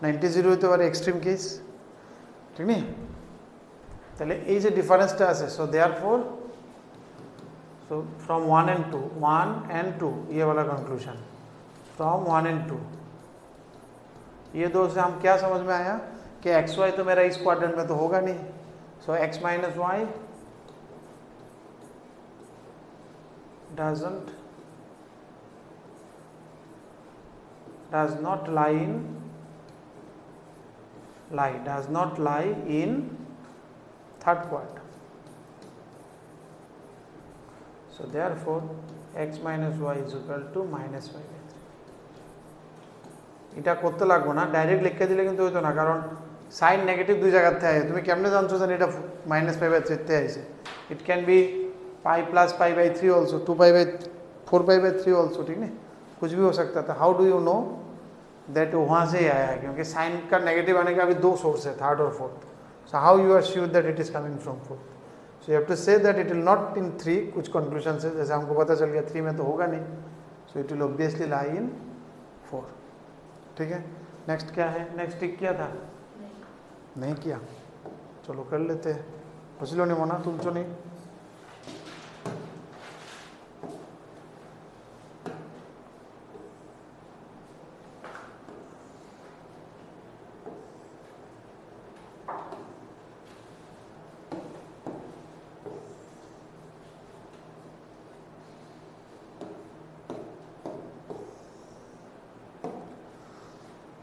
90 0 হতে পারে এক্সট্রিম কেস, ঠিক নেই? তাহলে এই যে ডিফারেন্সটা আছে, so therefore so from 1 and 2 ये वाला कंक्लूजन, फ्रॉम 1 and 2 ये दो से हम क्या समझ में आया कि एक्स वाई तो मेरा इस क्वाड्रेंट में तो होगा नहीं, so x minus y does not lie in third quadrant, so therefore x minus y is equal to -5/3। এটা করতে লাগবে না, ডাইরেক্ট লিখে দিলে কিন্তু হইতো না, কারণ সাইন নেগেটিভ দুই জায়গাতে আছে, তুমি কেমনে জানছো যে এটা -5/3 তে আছে? It can be pi plus π/3 also, 2π/4π/3 also, ठीक है? कुछ भी हो सकता था। How do you know that वहाँ से ही आया है? क्योंकि साइन का नेगेटिव आने का अभी दो सोर्स है, थर्ड और fourth, so how you are sure that it is coming from fourth? So you have to say that it will not in 3, कुछ कंक्लूजन से जैसे हमको पता चल गया 3 में तो होगा नहीं, सो इट विल ऑब्वियसली लाई इन 4, ठीक है? नेक्स्ट क्या है? नेक्स्ट टिक किया था? नहीं किया, चलो कर लेते हैं। बुझलो नहीं मोना, तुम तो नहीं?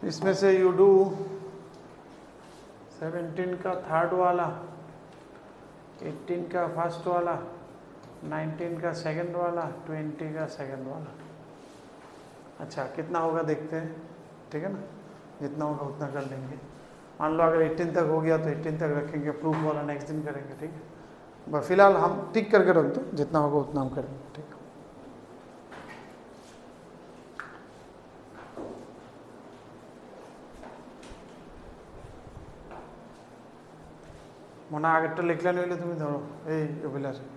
इसमें से यू डू 17 का थर्ड वाला, 18 का फर्स्ट वाला, 19 का सेकंड वाला, 20 का सेकंड वाला। अच्छा कितना होगा देखते हैं, ठीक है ना, जितना होगा उतना कर लेंगे। मान लो अगर 18 तक हो गया तो 18 तक रखेंगे, प्रूफ वाला नेक्स्ट दिन करेंगे, ठीक है। बस फिलहाल हम टिक करके रख दो, जितना होगा उतना हम करेंगे, ठीक है। মনে আগেরটা লিখলে নইলে তুমি ধরো এই অভিলাষ আছে।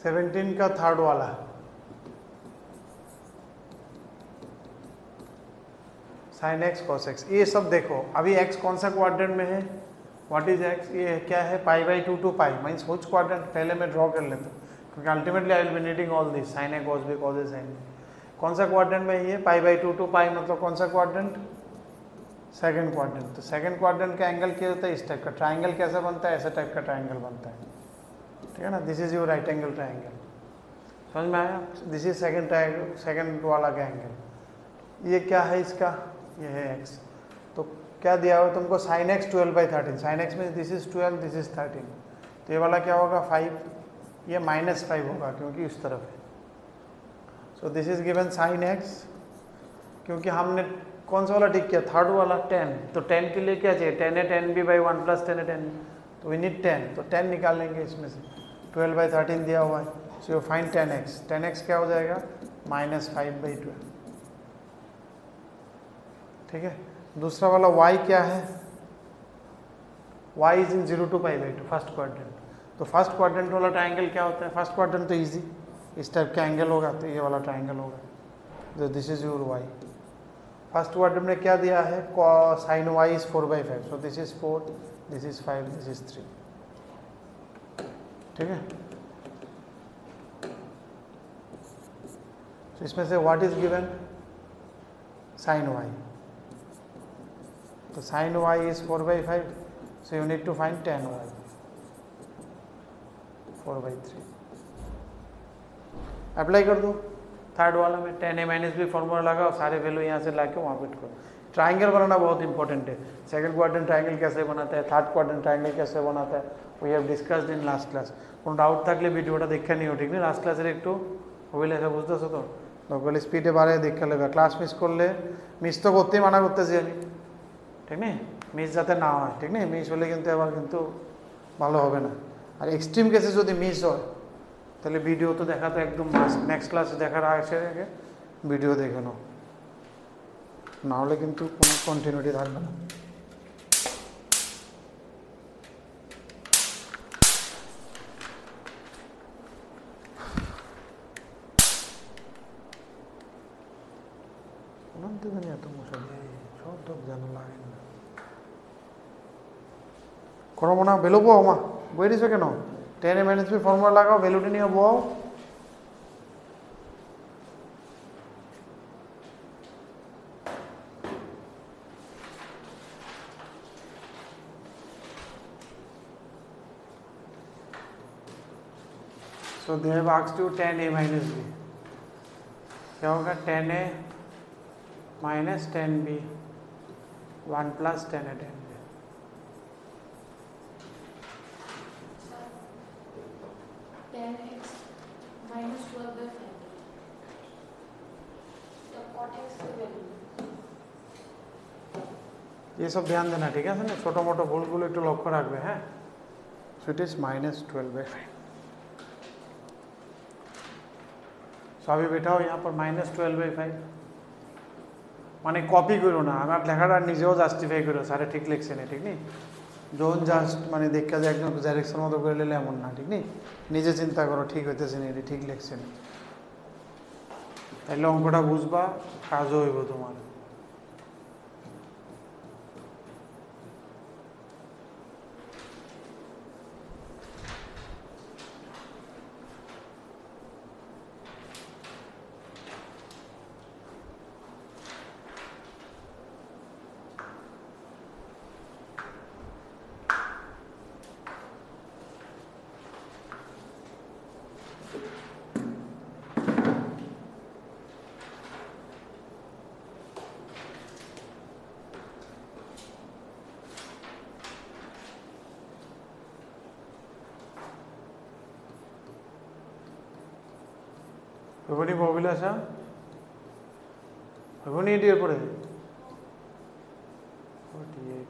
सेवेंटीन का थर्ड वाला, साइन एक्स कॉस एक्स, ये सब देखो। अभी एक्स कौन सा क्वाड्रेंट में है, व्हाट इज एक्स, ये क्या है pi by 2 to pi means which quadrant, पहले मैं ड्रॉ कर लेता हूँ क्योंकि ultimately I will be needing all this, sine a cos b cos a sine b. कौन सा क्वाड्रेंट में ये पाई बाई 2 टू पाई, मतलब कौन सा क्वाड्रेंट, सेकंड क्वाड्रेंट। तो सेकंड क्वाड्रेंट का एंगल क्या होता है, इस टाइप का। ट्राइंगल कैसा बनता है, ऐसा टाइप का ट्राइंगल बनता है, ठीक है ना। This is your right angle triangle, समझ में आया। This is second triangle, second वाला का एंगल। ये क्या है इसका, ये है एक्स। तो क्या दिया हुआ तुमको, साइन एक्स 12/13, साइन एक्स में दिस इज 12, दिस इज 13, तो ये वाला क्या होगा 5, ये -5 होगा क्योंकि इस तरफ है। सो this is given sine x, क्योंकि हमने कौन सा वाला ठीक किया, थर्ड वाला 10, तो 10 के लिए क्या चाहिए, 10 है 10b बाई 1 + 10 है 10, तो वी नीड 10, तो 10 निकालेंगे इसमें से, 12/13 दिया हुआ है। So you find 10x, 10x क्या हो जाएगा -5/12, ठीक है। दूसरा वाला y क्या है, y is in 0 to π/2, first quadrant. तो फर्स्ट क्वाड्रेंट वाला ट्राइंगल क्या होता है, फर्स्ट क्वाड्रेंट तो इजी इस टाइप का एंगल होगा, तो ये वाला ट्राइंगल होगा, तो this is your y। First quadrant में क्या दिया है, sine y is 4/5, so this is 4, this is 5, this is 3, ठीक है। तो इसमें से what is given, sine y, तो sign y is 4/5, so you need to find tan y 4/3। Apply कर दो थर्ड वाला में, tan a - b फॉर्मूला लगाओ, सारे वैल्यू यहाँ से ला के वहाँ पुट करो। ट्राइंगल बनाना बहुत इंपॉर्टेंट है। सेकंड क्वाड्रेंट ट्राइंगल कैसे बनाता है, थर्ड क्वाड्रेंट ट्राइंगल कैसे बनाता है, we have discussed in last class. কোনো ডাউট থাকলে ভিডিওটা দেখে নিও, ঠিক না। লাস্ট ক্লাসের একটু হইলে এসে বুঝতেছো তো, নকল স্পিডে বাড়ায় দেখে নেবে। ক্লাস মিস করলে, মিস তো করতেই মানা করতেছি আমি, ঠিক না, মিস যাতে না হয়, ঠিক না। মিস হলে কিন্তু আবার কিন্তু ভালো হবে না। আর এক্সট্রিম কেসে যদি মিস হয় তাহলে ভিডিও তো দেখা তো একদম মাস্ট, নেক্সট ক্লাসে দেখার আগে ভিডিও দেখে নাও, না হলে কিন্তু কোনো কন্টিনিউটি থাকবে না। এত মশা সব তো যেন লাগে না, করবো না। ভ্যালু বো মা বই দিছো কেন, tan a - b ফর্মুলা লাগাও, ভ্যালুটি নিয়ে বও। So they have asked you tan a - b, क्या होगा, tan a - tan b 1 + tan a tan b। tan x ये सब ध्यान देना, ठीक है ना, छोटा मोटा भूलगुलो একটু লক্ষ্য রাখবে, হ্যাঁ। So it is -12/5। সো अभी बैठाओ यहाँ पर -12/5, মানে কপি করো না, আমার লেখাটা নিজেও জাস্টিফাই করো, স্যারে ঠিক লিখছে না, ঠিক নেই, যখন জাস্ট মানে দেখা যায় একদম জেরক্সের মতো করে নিলে এমন না, ঠিক নেই, নিজে চিন্তা করো ঠিক হইতেছে না, ঠিক লিখছে না, তাহলে অঙ্কটা বুঝবা, কাজও হইব তোমার। এখনই অভিলাষা, এখনই এটির পরে 48/15।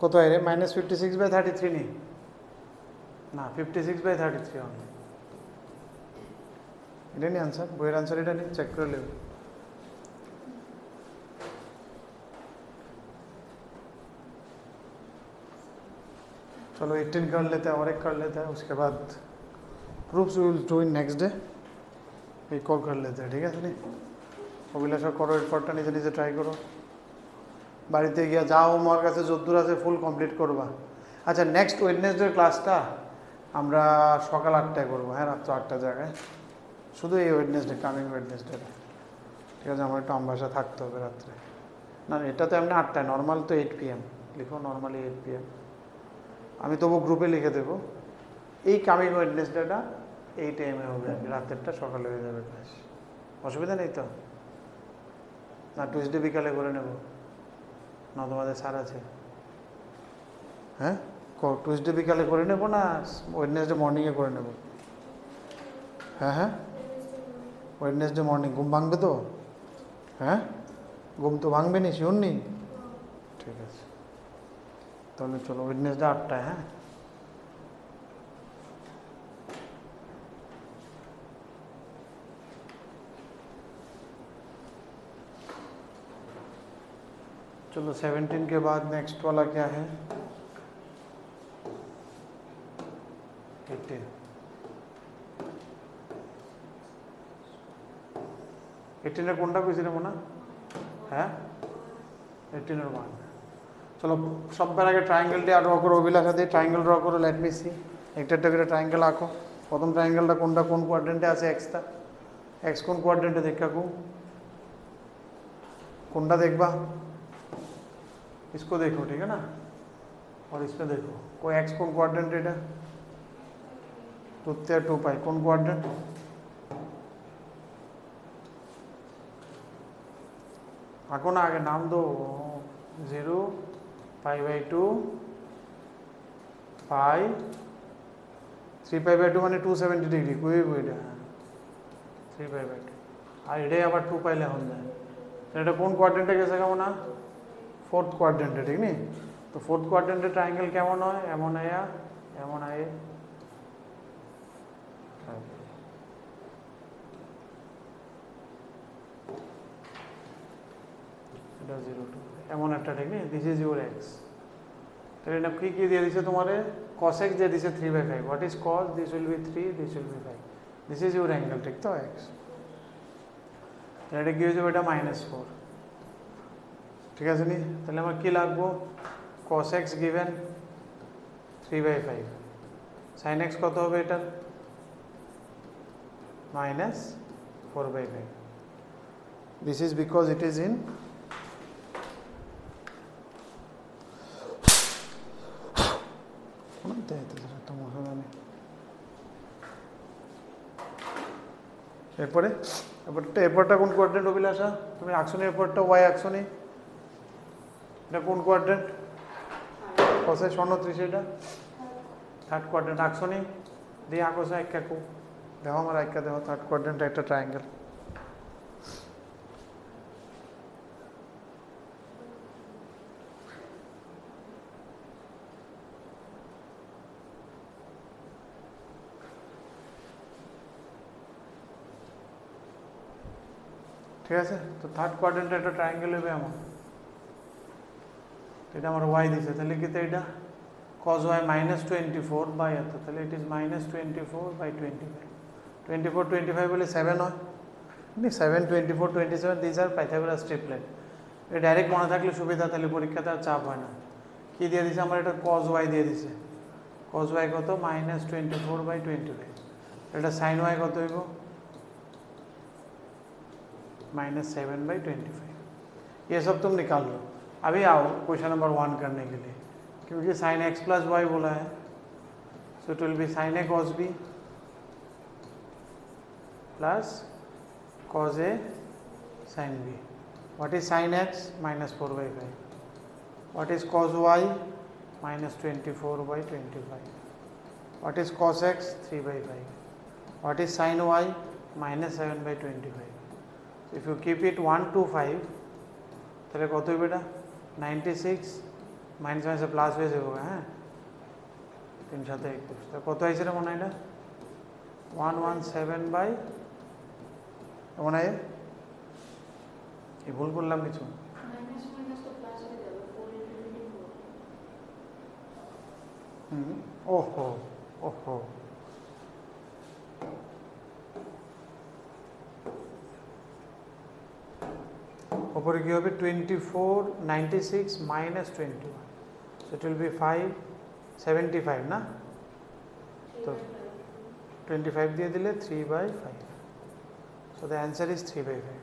কত হয় রে? -56/33 নেই না, 56/33 অনলি, এটা নিয়ে আনসার, বইয়ের আনসার এটা নিয়ে চেক করে নেবে। चलो 18 कर लेते हैं और एक कर लेते हैं, उसके बाद proofs will do in next day, एक और कर लेते हैं, ठीक है नहीं, অভিলাষা করো, এরপরটা নিজে নিজে ট্রাই করো, বাড়িতে গিয়ে যা হোমওয়ার্ক আছে যদ্দূর আছে ফুল কমপ্লিট করবা। আচ্ছা, নেক্সট ওয়েডনেসডে ক্লাসটা আমরা সকাল 8টায় করবো, হ্যাঁ, রাত্র 8টার জায়গায়, শুধু এই ওয়েডনেসডে, কামিং ওয়েডনেসডেটা, ঠিক আছে, আমার একটু আমবাসা থাকতে হবে রাত্রে, না এটা তো এমনি 8টায়, নর্মাল তো 8 PM, লিখো নর্মালি 8 PM, আমি তবু গ্রুপে লিখে দেবো, এই কামিং ওয়েডনেসডেটা 8 AM হবে, রাতেরটা সকালে হয়ে যাবে ক্লাস, অসুবিধা নেই তো? না টুইসডে বিকালে করে নেব, না তোমাদের স্যার আছে? হ্যাঁ, টুইসডে বিকালে করে নেব না ওয়েডনেসডে মর্নিংয়ে করে নেব? হ্যাঁ হ্যাঁ, ওয়েডনেসডে মর্নিং। ঘুম ভাঙবে তো? হ্যাঁ, ঘুম তো ভাঙবে নি, শিওর নি? ঠিক আছে, তাহলে চলো ওয়েডনেসডে 8টায়, হ্যাঁ। चलो 17 के बाद नेक्स्ट वाला क्या है? 18। 18 কোনটা কইছিলে মনে? হ্যাঁ, 18 মান। চলো সবার আগে ট্রায়াঙ্গেলটা ড্র করো, অভিলাষা দিয়ে ট্রায়াঙ্গেল ড্র করো, লেট মি সি, একটা একটা করে ট্রায়াঙ্গেল আঁকো। প্রথম ট্রায়াঙ্গেলটা কোনটা, কোন কোয়াড্রেন্টে আছে? এক্সটা, এক্স কোন কোয়াড্রেন্টে দেখাকো, কোনটা देखबा, इसको देखो, ठीक है ना, और इसमें देखो कोई एक्स कौन क्वाड्रेंट है, 2 2 पाई कौन क्वाड्रेंट, आको ना आगे नाम दो, 0 π/2 पाई 3 π/2 মানে 270 ডিগ্রি, कोई এটা 3 π/2 আর এটাই আবার 2 পাইলে হয়ে যায়, এটা কোন কোয়াড্রেন্টে গেছে কেমন না? 4th কোয়াড্রেন্টে, ঠিক নেই? তো 4th কোয়াড্রেন্টে ট্রায়াঙ্গেল কেমন হয়? এমন আয়া, এমন আয়ে, এটা 0 2 এমন একটা, ঠিক নেই? দিস ইজ ইউর এক্স, তাহলে এটা কি কি দিয়ে দিছে তোমারে? cos x দিয়ে দিছে 3/5, what is cos? This will be 3, this will be 5, this is your angle, ঠিক তো এক্স, তাহলে এটা কি হয়ে যাবে? এটা -4, ঠিক আছে নি? তাহলে আমার কি লাগবো? cos x given 3/5, sin x কত হবে? এটা minus 4 by 5. This is because it is in এরপরে এরপরটা কোন কোয়াড্রেন্ট অভিলাষা? তুমি আঁকছো না এরপরটা ওয়াই আঁকছো নি? এটা কোন কোয়াড্রেন্ট? কসে 29 এটা থার্ড কোয়াড্রেন্ট আঁকছো নি? দিয়ে আঁকো সা একটা কো দেখো আমার একটা দেখো থার্ড কোয়াড্রেন্ট একটা ট্রায়াঙ্গেল। ঠিক আছে, তো থার্ড কোয়াড্রেন্টে একটা ট্রায়াঙ্গেল হবে আমার, এটা আমার ওয়াই দিছে, তাহলে কি এটা cos y -24 বাই এত, তাহলে ইট ইজ -24 বাই 25। 24 25 বলে 7 হয়, 7 24 27 দিস আর পাইথাগোরাস ট্রিপলেট। এটা ডাইরেক্ট মনে থাকলে সুবিধা, তাহলে পরীক্ষাতে আর চাপ হয় না। কি দিয়ে দিছে আমার? এটা cos y দিয়ে দিছে। cos y কত? -24 বাই 25। এটা sin y কত হইব? -7 बाई 25। ये सब तुम निकाल लो। अभी आओ क्वेश्चन नंबर 1 करने के लिए, क्योंकि sin x प्लस वाई बोला है, सो it will B sin a cos b plus cos a sin b। What is sin x? -4 by 5। What is cos y? -24 by 25। What is cos x? 3 by 5। What is sin y? -7 by 25। if you keep it 1 to 5 তাহলে কত হবে এটা? 96 minus মাইনাসে plus হয়ে যাবে। হ্যাঁ 3 7 21, তো কত হয়েছে রে মনে হয়? এটা 117 বাই মনে হয়, এই ভুল করলাম কিছু? ওহো ওহো, উপরে কি হবে? 24 96 minus 21, so it will be 575 না? তো 25 দিয়ে দিলে 3/5, so the answer is 3/5।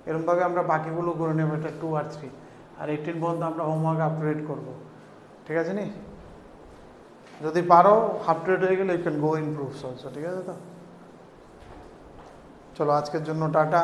এরকমভাবে আমরা বাকিগুলো করে নেব, এটা 2 আর 3 আর 18 পর্যন্ত আমরা হোমওয়ার্ক আপডেট করব। ঠিক আছে নি? যদি পারো হাফ ট্রেড হয়ে গেলে you can go in proofs also. ঠিক আছে, তো চলো আজকের জন্য টাটা।